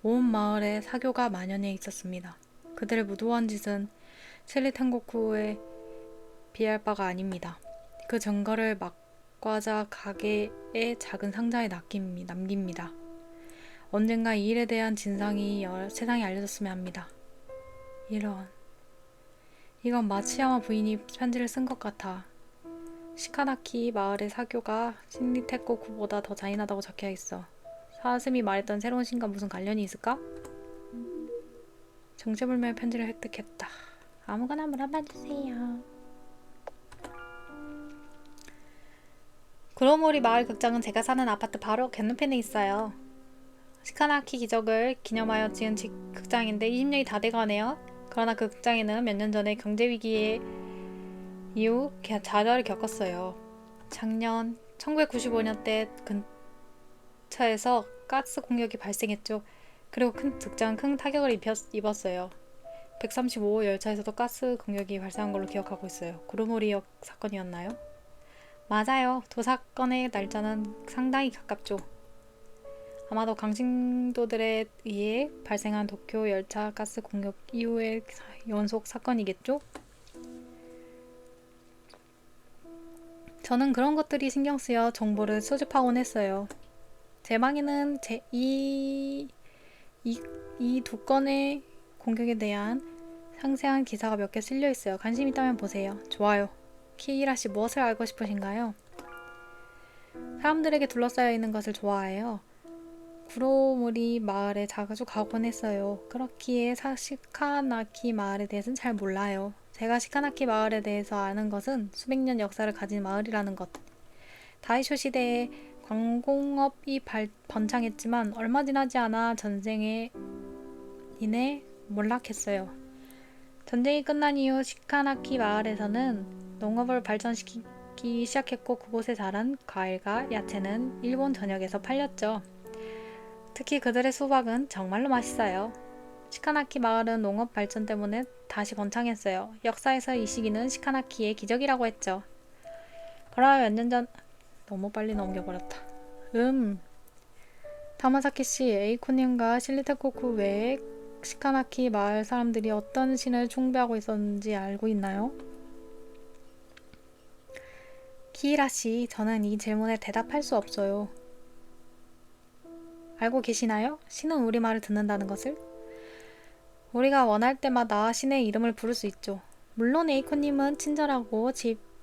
온 마을에 사교가 만연해 있었습니다. 그들의 무도한 짓은 칠리탄고쿠에 비할 바가 아닙니다. 그 증거를 막과자 가게의 작은 상자에 남깁니다. 언젠가 이 일에 대한 진상이 세상에 알려졌으면 합니다. 이건 마츠야마 부인이 편지를 쓴 것 같아. 시카나키 마을의 사교가 신리테코쿠보다 더 잔인하다고 적혀있어. 사슴이 말했던 새로운 신과 무슨 관련이 있을까? 정체불명의 편지를 획득했다. 아무거나 물어봐 주세요. 구로모리 마을 극장은 제가 사는 아파트 바로 건너편에 있어요. 시카나키 기적을 기념하여 지은 극장인데 20년이 다 돼가네요. 그러나 그 극장에는 몇 년 전에 경제위기의 이후 좌절을 겪었어요. 작년 1995년대 근처에서 가스 공격이 발생했죠. 그리고 극장은 큰 타격을 입었어요. 135호 열차에서도 가스 공격이 발생한 걸로 기억하고 있어요. 구로모리역 사건이었나요? 맞아요. 두 사건의 날짜는 상당히 가깝죠. 아마도 강신도들에 의해 발생한 도쿄 열차 가스 공격 이후의 연속 사건이겠죠? 저는 그런 것들이 신경 쓰여 정보를 수집하곤 했어요. 제 방에는 이 두 건의 공격에 대한 상세한 기사가 몇 개 실려 있어요. 관심 있다면 보세요. 좋아요. 키이라 씨 무엇을 알고 싶으신가요? 사람들에게 둘러싸여 있는 것을 좋아해요. 구로모리 마을에 자주 가곤 했어요. 그렇기에 시카나키 마을에 대해서는 잘 몰라요. 제가 시카나키 마을에 대해서 아는 것은 수백 년 역사를 가진 마을이라는 것. 다이쇼 시대에 광공업이 번창했지만 얼마 지나지 않아 전쟁에 인해 몰락했어요. 전쟁이 끝난 이후 시카나키 마을에서는 농업을 발전시키기 시작했고 그곳에 자란 과일과 야채는 일본 전역에서 팔렸죠. 특히 그들의 수박은 정말로 맛있어요. 시카나키 마을은 농업 발전 때문에 다시 번창했어요. 역사에서 이 시기는 시카나키의 기적이라고 했죠. 그러나 몇 년 전... 너무 빨리 넘겨버렸다. 타마사키 씨, 에이코님과 실리테코쿠 외에 시카나키 마을 사람들이 어떤 신을 숭배하고 있었는지 알고 있나요? 키이라 씨, 저는 이 질문에 대답할 수 없어요. 알고 계시나요? 신은 우리 말을 듣는다는 것을? 우리가 원할 때마다 신의 이름을 부를 수 있죠. 물론 에이코님은 친절하고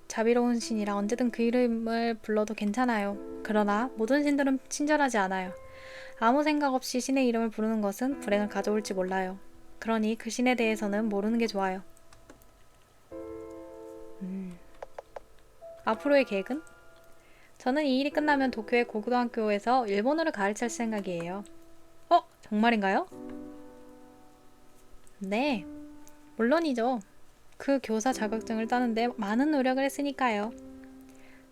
자비로운 신이라 언제든 그 이름을 불러도 괜찮아요. 그러나 모든 신들은 친절하지 않아요. 아무 생각 없이 신의 이름을 부르는 것은 불행을 가져올지 몰라요. 그러니 그 신에 대해서는 모르는 게 좋아요. 앞으로의 계획은? 저는 이 일이 끝나면 도쿄의 고등학교에서 일본어를 가르칠 생각이에요. 정말인가요? 네, 물론이죠. 그 교사 자격증을 따는데 많은 노력을 했으니까요.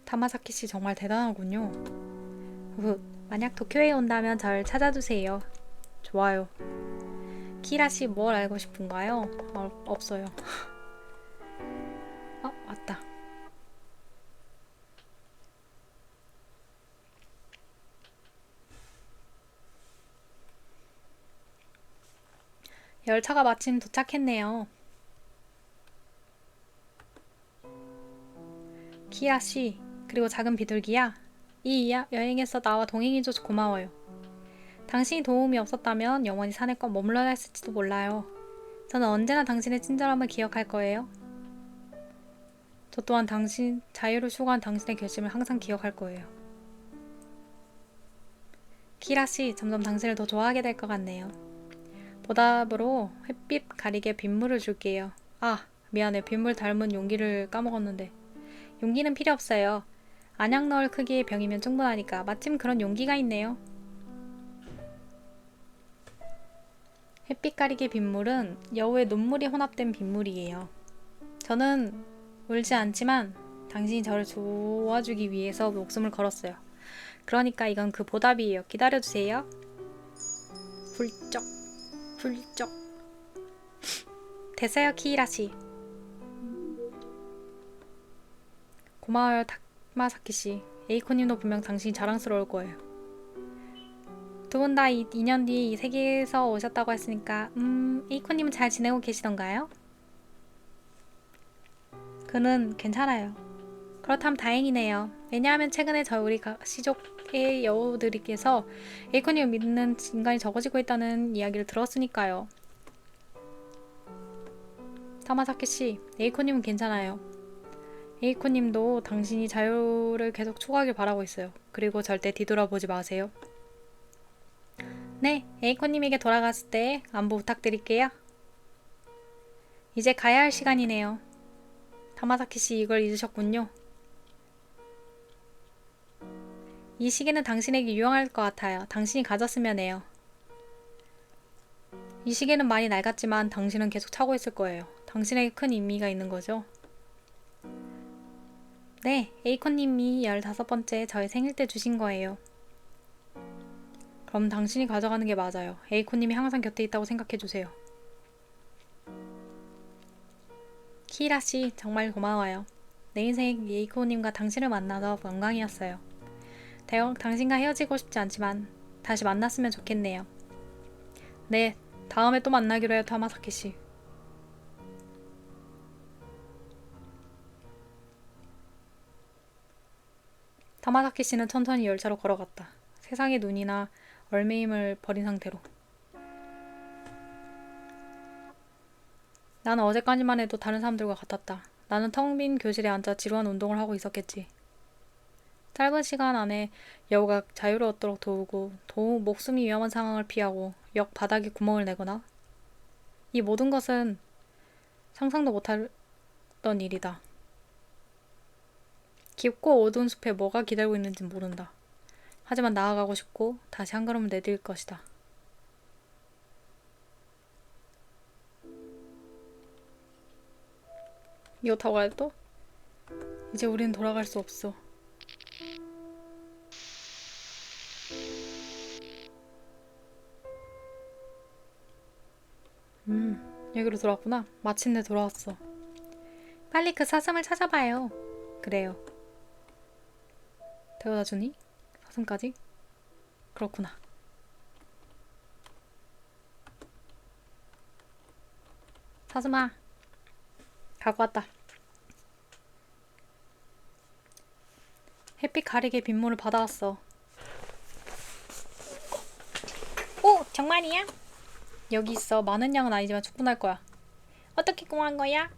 타마사키 씨 정말 대단하군요. 만약 도쿄에 온다면 절 찾아주세요. 좋아요. 키라 씨 뭘 알고 싶은가요? 없어요. 맞다. 열차가 마침 도착했네요. 키라 씨, 그리고 작은 비둘기야. 이 여행에서 나와 동행해줘서 고마워요. 당신이 도움이 없었다면 영원히 산에 껏 머물러야 했을지도 몰라요. 저는 언제나 당신의 친절함을 기억할 거예요. 저 또한 자유를 추구한 당신의 결심을 항상 기억할 거예요. 키라 씨, 점점 당신을 더 좋아하게 될 것 같네요. 보답으로 햇빛 가리개 빗물을 줄게요. 미안해. 빗물 닮은 용기를 까먹었는데. 용기는 필요 없어요. 안약 넣을 크기의 병이면 충분하니까. 마침 그런 용기가 있네요. 햇빛 가리개 빗물은 여우의 눈물이 혼합된 빗물이에요. 저는 울지 않지만 당신이 저를 도와주기 위해서 목숨을 걸었어요. 그러니까 이건 그 보답이에요. 기다려주세요. 훌쩍 훌쩍. 됐어요, 키이라씨. 고마워요, 타마사키씨. 에이코님도 분명 당신이 자랑스러울 거예요. 두 분 다 2년 뒤 이 세계에서 오셨다고 했으니까 에이코님은 잘 지내고 계시던가요? 그는 괜찮아요. 그렇다면 다행이네요. 왜냐하면 최근에 우리 시족의 여우들께서 에이코님을 믿는 인간이 적어지고 있다는 이야기를 들었으니까요. 타마사키씨, 에이코님은 괜찮아요. 에이코님도 당신이 자유를 계속 추구하길 바라고 있어요. 그리고 절대 뒤돌아보지 마세요. 네, 에이코님에게 돌아갔을 때 안부 부탁드릴게요. 이제 가야 할 시간이네요. 타마사키씨, 이걸 잊으셨군요. 이 시계는 당신에게 유용할 것 같아요. 당신이 가졌으면 해요. 이 시계는 많이 낡았지만 당신은 계속 차고 있을 거예요. 당신에게 큰 의미가 있는 거죠? 네, 에이코님이 15번째 저의 생일 때 주신 거예요. 그럼 당신이 가져가는 게 맞아요. 에이코님이 항상 곁에 있다고 생각해주세요. 키이라씨, 정말 고마워요. 내 인생 에이코님과 당신을 만나서 영광이었어요. 당신과 헤어지고 싶지 않지만 다시 만났으면 좋겠네요. 네, 다음에 또 만나기로 해요, 타마사키씨. 타마사키씨는 천천히 열차로 걸어갔다. 세상의 눈이나 얼매임을 버린 상태로. 나는 어제까지만 해도 다른 사람들과 같았다. 나는 텅 빈 교실에 앉아 지루한 운동을 하고 있었겠지. 짧은 시간 안에 여우가 자유로웠도록 도우고 목숨이 위험한 상황을 피하고 역 바닥에 구멍을 내거나 이 모든 것은 상상도 못했던 일이다. 깊고 어두운 숲에 뭐가 기다리고 있는지 모른다. 하지만 나아가고 싶고 다시 한 걸음을 내딜 것이다. 이거 타고 가야 돼 또? 이제 우리는 돌아갈 수 없어. 여기로 돌아왔구나. 마침내 돌아왔어. 빨리 그 사슴을 찾아봐요. 그래요. 데려다 주니? 사슴까지? 그렇구나. 사슴아, 갖고 왔다. 햇빛 가리개 빗물을 받아왔어. 오, 정말이야? 여기 있어. 많은 양은 아니지만 충분할 거야. 어떻게 구한 거야?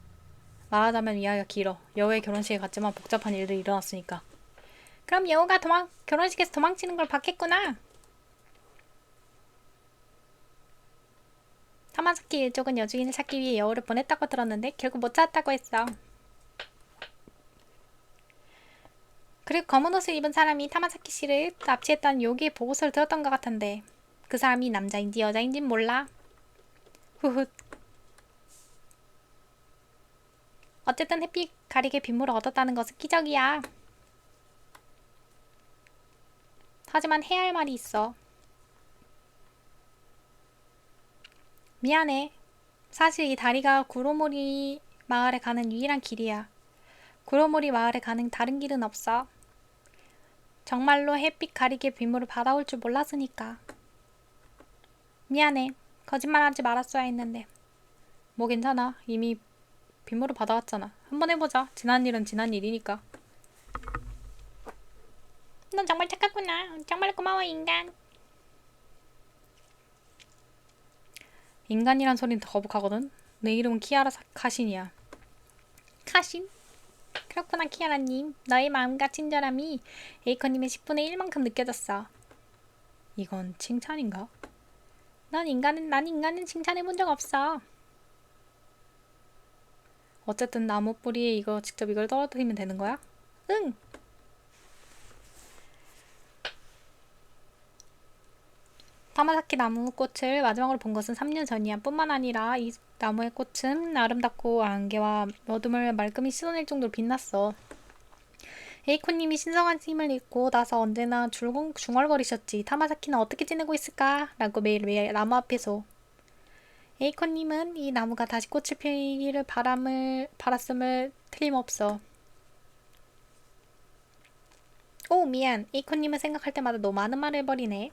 말하자면 이야기가 길어. 여우의 결혼식에 갔지만 복잡한 일들이 일어났으니까. 그럼 여우가 결혼식에서 도망치는 걸 봤겠구나. 타마사키 일족은 여주인을 찾기 위해 여우를 보냈다고 들었는데 결국 못 찾았다고 했어. 그리고 검은 옷을 입은 사람이 타마사키 씨를 납치했다는 요기의 보고서를 들었던 것 같은데 그 사람이 남자인지 여자인진 몰라. 후훗. 어쨌든 햇빛 가리개 빗물을 얻었다는 것은 기적이야. 하지만 해야 할 말이 있어. 미안해. 사실 이 다리가 구로모리 마을에 가는 유일한 길이야. 구로모리 마을에 가는 다른 길은 없어. 정말로 햇빛 가리개 빗물을 받아올 줄 몰랐으니까. 미안해. 거짓말하지 말았어야 했는데. 뭐 괜찮아. 이미 빗물을 받아왔잖아. 한번 해보자. 지난 일은 지난 일이니까. 넌 정말 착하구나. 정말 고마워, 인간. 인간이란 소린 더 거북하거든. 내 이름은 키아라 카신이야. 카신? 그렇구나, 키아라님. 너의 마음과 친절함이 에이커님의 10분의 1만큼 느껴졌어. 이건 칭찬인가? 난 인간은 칭찬해본 적 없어. 어쨌든 나무 뿌리에 직접 이걸 떨어뜨리면 되는 거야? 응! 타마사키 나무 꽃을 마지막으로 본 것은 3년 전이야. 뿐만 아니라 이 나무의 꽃은 아름답고 안개와 어둠을 말끔히 씻어낼 정도로 빛났어. 에이코님이 신성한 힘을 잃고 나서 언제나 중얼거리셨지. 타마사키는 어떻게 지내고 있을까? 라고 매일 나무 앞에서. 에이코님은 이 나무가 다시 꽃을 피기를 바랐음을 틀림없어. 오, 미안. 에이코님을 생각할 때마다 너무 많은 말을 해버리네.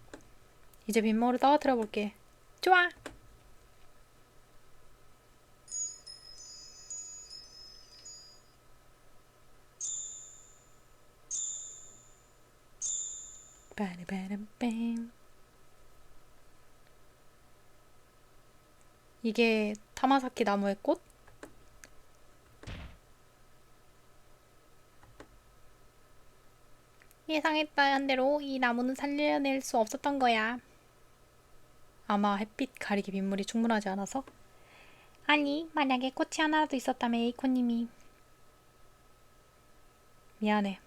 이제 빗물을 떨어뜨려 볼게. 좋아. 빠르바람빰. 이게 타마사키 나무의 꽃? 예상했던 대로 이 나무는 살려낼 수 없었던 거야. 아마 햇빛 가리개 빗물이 충분하지 않아서? 아니, 만약에 꽃이 하나라도 있었다면 에이코님이. 미안해.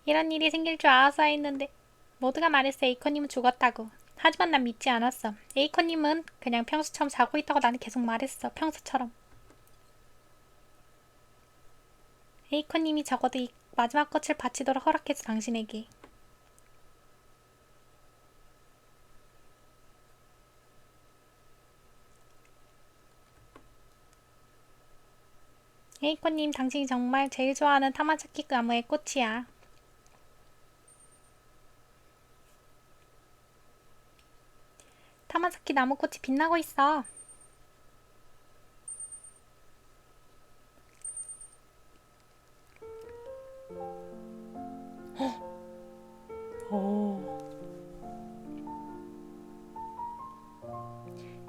이런 일이 생길 줄 알아서 했는데 모두가 말했어. 에이코님은 죽었다고. 하지만 난 믿지 않았어. 에이코님은 그냥 평소처럼 자고 있다고 나는 계속 말했어. 평소처럼. 에이코님이 적어도 이 마지막 꽃을 바치도록 허락해서 당신에게. 에이코님, 당신이 정말 제일 좋아하는 타마사키 나무의 꽃이야. 타마사키 나무꽃이 빛나고 있어. 오.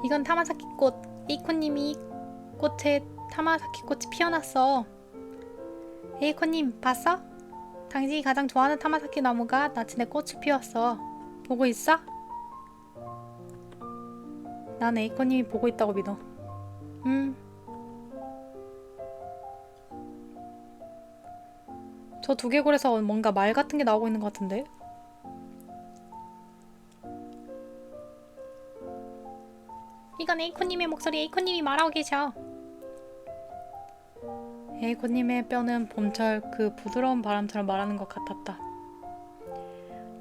이건 타마사키 꽃. 에이코님이 꽃에 타마사키 꽃이 피어났어. 에이코님, 봤어? 당신이 가장 좋아하는 타마사키 나무가 나침내 꽃을 피웠어. 보고 있어? 난 에이코님이 보고 있다고 믿어. 저 두개골에서 뭔가 말 같은 게 나오고 있는 것 같은데? 이건 에이코님의 목소리. 에이코님이 말하고 계셔. 에이코님의 뼈는 봄철 그 부드러운 바람처럼 말하는 것 같았다.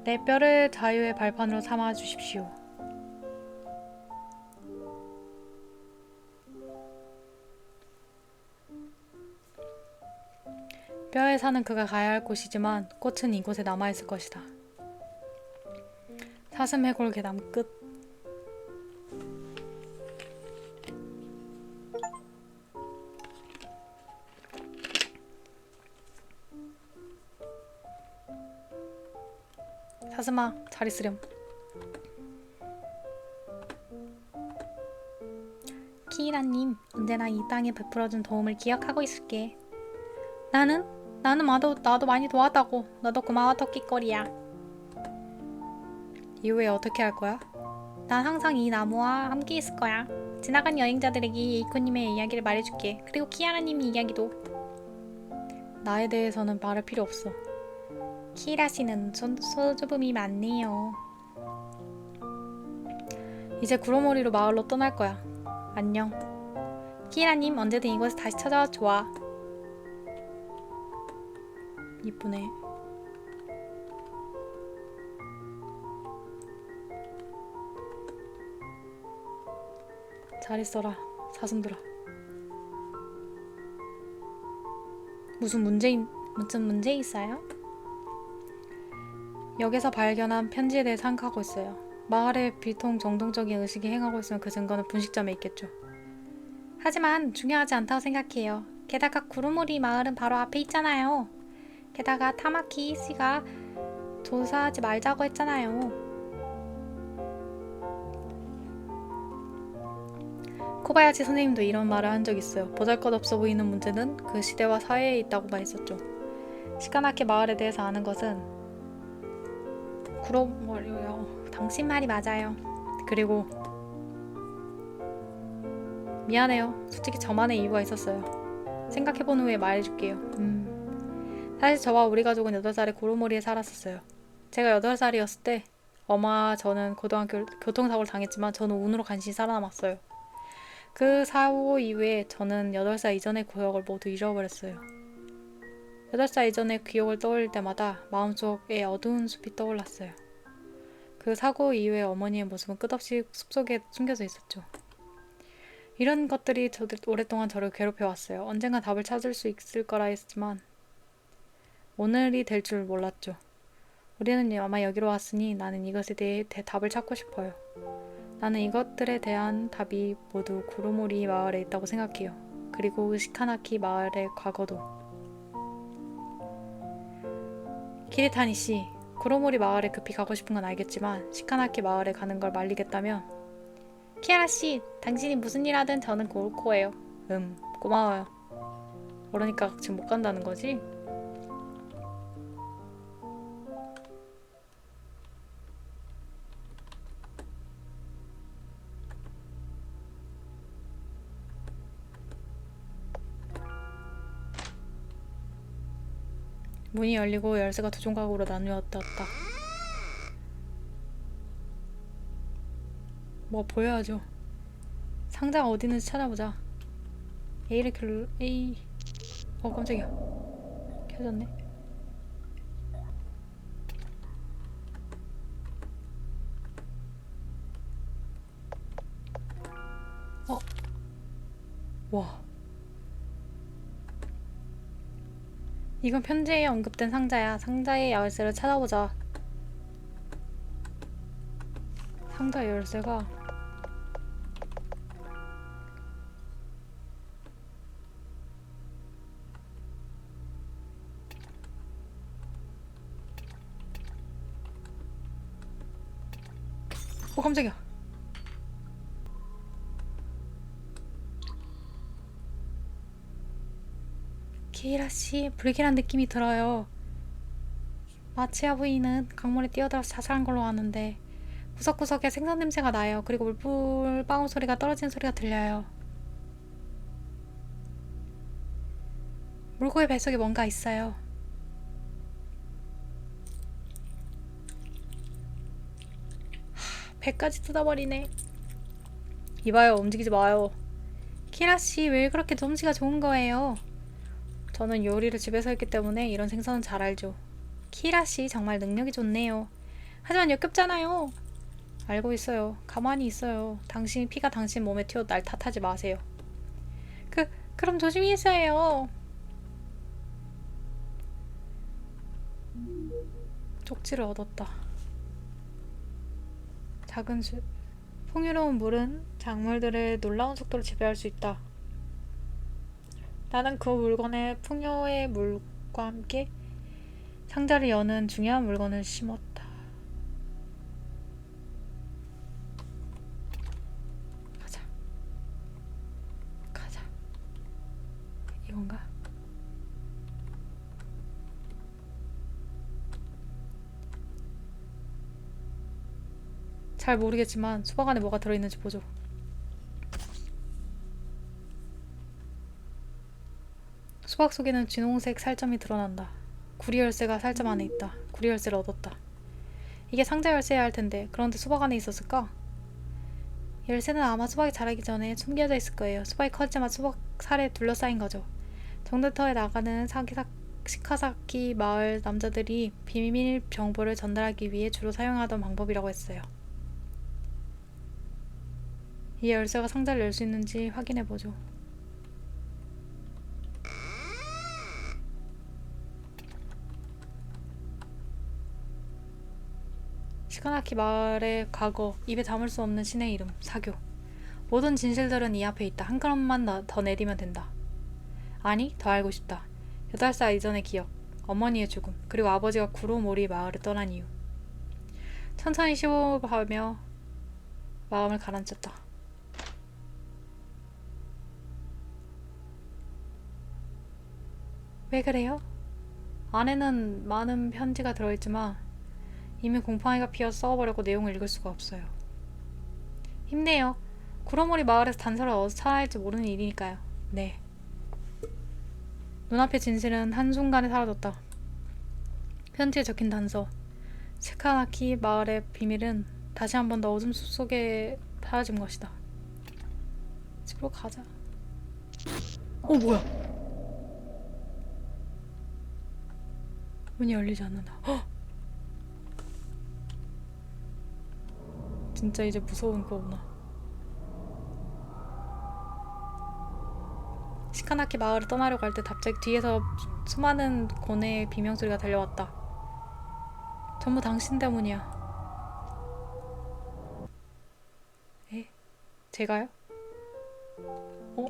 내 뼈를 자유의 발판으로 삼아 주십시오. 뼈에 사는 그가 가야 할 곳이지만 꽃은 이곳에 남아있을 것이다. 사슴 해골 계단 끝. 사슴아, 잘 있으렴. 키이라님, 언제나 이 땅에 베풀어준 도움을 기억하고 있을게. 나는 나도 많이 도왔다고. 너도 고마워, 토끼꼬리야. 이후에 어떻게 할 거야? 난 항상 이 나무와 함께 있을 거야. 지나간 여행자들에게 에이코님의 이야기를 말해줄게. 그리고 키아라님의 이야기도. 나에 대해서는 말할 필요 없어. 키이라 씨는 소주붐이 많네요. 이제 구로모리로 마을로 떠날 거야. 안녕. 키이라님, 언제든 이곳에 다시 찾아와. 좋아. 이쁘네. 잘 있어라, 사슴들아. 무슨 문제 있어요? 역에서 발견한 편지에 대해 생각하고 있어요. 마을에 비통정동적인 의식이 행하고 있으면 그 증거는 분식점에 있겠죠. 하지만 중요하지 않다고 생각해요. 게다가 구루모리 마을은 바로 앞에 있잖아요. 게다가 타마키 씨가 조사하지 말자고 했잖아요. 코바야시 선생님도 이런 말을 한 적 있어요. 보잘것없어 보이는 문제는 그 시대와 사회에 있다고 말했었죠. 시카나키 마을에 대해서 아는 것은 구로모리요. 당신 말이 맞아요. 그리고 미안해요. 솔직히 저만의 이유가 있었어요. 생각해본 후에 말해줄게요. 사실 저와 우리 가족은 8살에 구로모리에 살았었어요. 제가 8살이었을 때 저는 고등학교 교통사고를 당했지만 저는 운으로 간신히 살아남았어요. 그 사고 이후에 저는 8살 이전의 기억을 모두 잃어버렸어요. 8살 이전의 기억을 떠올릴 때마다 마음속에 어두운 숲이 떠올랐어요. 그 사고 이후에 어머니의 모습은 끝없이 숲속에 숨겨져 있었죠. 이런 것들이 오랫동안 저를 괴롭혀왔어요. 언젠가 답을 찾을 수 있을 거라 했지만 오늘이 될 줄 몰랐죠. 우리는 아마 여기로 왔으니 나는 이것에 대해 답을 찾고 싶어요. 나는 이것들에 대한 답이 모두 구로모리 마을에 있다고 생각해요. 그리고 시카나키 마을의 과거도. 키리타니 씨, 구로모리 마을에 급히 가고 싶은 건 알겠지만 시카나키 마을에 가는 걸 말리겠다면 키아라 씨, 당신이 무슨 일 하든 저는 고울 거예요. 고마워요. 그러니까 지금 못 간다는 거지? 문이 열리고 열쇠가 두 조각으로 나누어졌다. 뭐 보여야죠. 상자가 어디 있는지 찾아보자. A를 A. 깜짝이야. 켜졌네. 와. 이건 편지에 언급된 상자야. 상자의 열쇠를 찾아보자. 상자 열쇠가 깜짝이야. 키이라씨, 불길한 느낌이 들어요. 마치아 부인은 강물에 뛰어들어서 자살한 걸로 아는데 구석구석에 생선 냄새가 나요. 그리고 물방울 소리가 떨어지는 소리가 들려요. 물고기 뱃속에 뭔가 있어요. 배까지 뜯어버리네. 이봐요, 움직이지 마요. 키라씨, 왜 그렇게 솜씨가 좋은 거예요? 저는 요리를 집에서 했기 때문에 이런 생선은 잘 알죠. 키라씨, 정말 능력이 좋네요. 하지만 역겹잖아요. 알고 있어요. 가만히 있어요. 당신 피가 당신 몸에 튀어 날 탓하지 마세요. 그럼 조심히 있어야 해요. 쪽지를 얻었다. 작은 풍요로운 물은 작물들을 놀라운 속도로 지배할 수 있다. 나는 그 물건에 풍요의 물과 함께 상자를 여는 중요한 물건을 심었다. 가자. 가자. 이건가? 잘 모르겠지만 수박 안에 뭐가 들어있는지 보죠. 수박 속에는 진홍색 살점이 드러난다. 구리 열쇠가 살점 안에 있다. 구리 열쇠를 얻었다. 이게 상자 열쇠여야 할 텐데 그런데 수박 안에 있었을까? 열쇠는 아마 수박이 자라기 전에 숨겨져 있을 거예요. 수박이 커지자마자 수박 살에 둘러싸인 거죠. 정글터에 나가는 시카사키 마을 남자들이 비밀 정보를 전달하기 위해 주로 사용하던 방법이라고 했어요. 이 열쇠가 상자를 열 수 있는지 확인해보죠. 시카나키 마을의 과거, 입에 담을 수 없는 신의 이름, 사교. 모든 진실들은 이 앞에 있다. 한 걸음만 더 내디면 된다. 아니, 더 알고 싶다. 8살 이전의 기억, 어머니의 죽음, 그리고 아버지가 구로모리 마을을 떠난 이유. 천천히 쉬어가며 마음을 가라앉혔다. 왜 그래요? 안에는 많은 편지가 들어있지만 이미 곰팡이가 피어 썩어버렸고 내용을 읽을 수가 없어요. 힘내요. 구로모리 마을에서 단서를 어디서 찾아야 할지 모르는 일이니까요. 네. 눈앞의 진실은 한순간에 사라졌다. 편지에 적힌 단서. 시카나키 마을의 비밀은 다시 한 번 더 어둠 속에 사라진 것이다. 집으로 가자. 뭐야? 문이 열리지 않는다. 헉! 진짜 이제 무서운 거구나. 시카나키 마을을 떠나려고 할 때 갑자기 뒤에서 수많은 고뇌의 비명소리가 들려왔다. 전부 당신 때문이야. 에? 제가요? 어?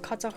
가자.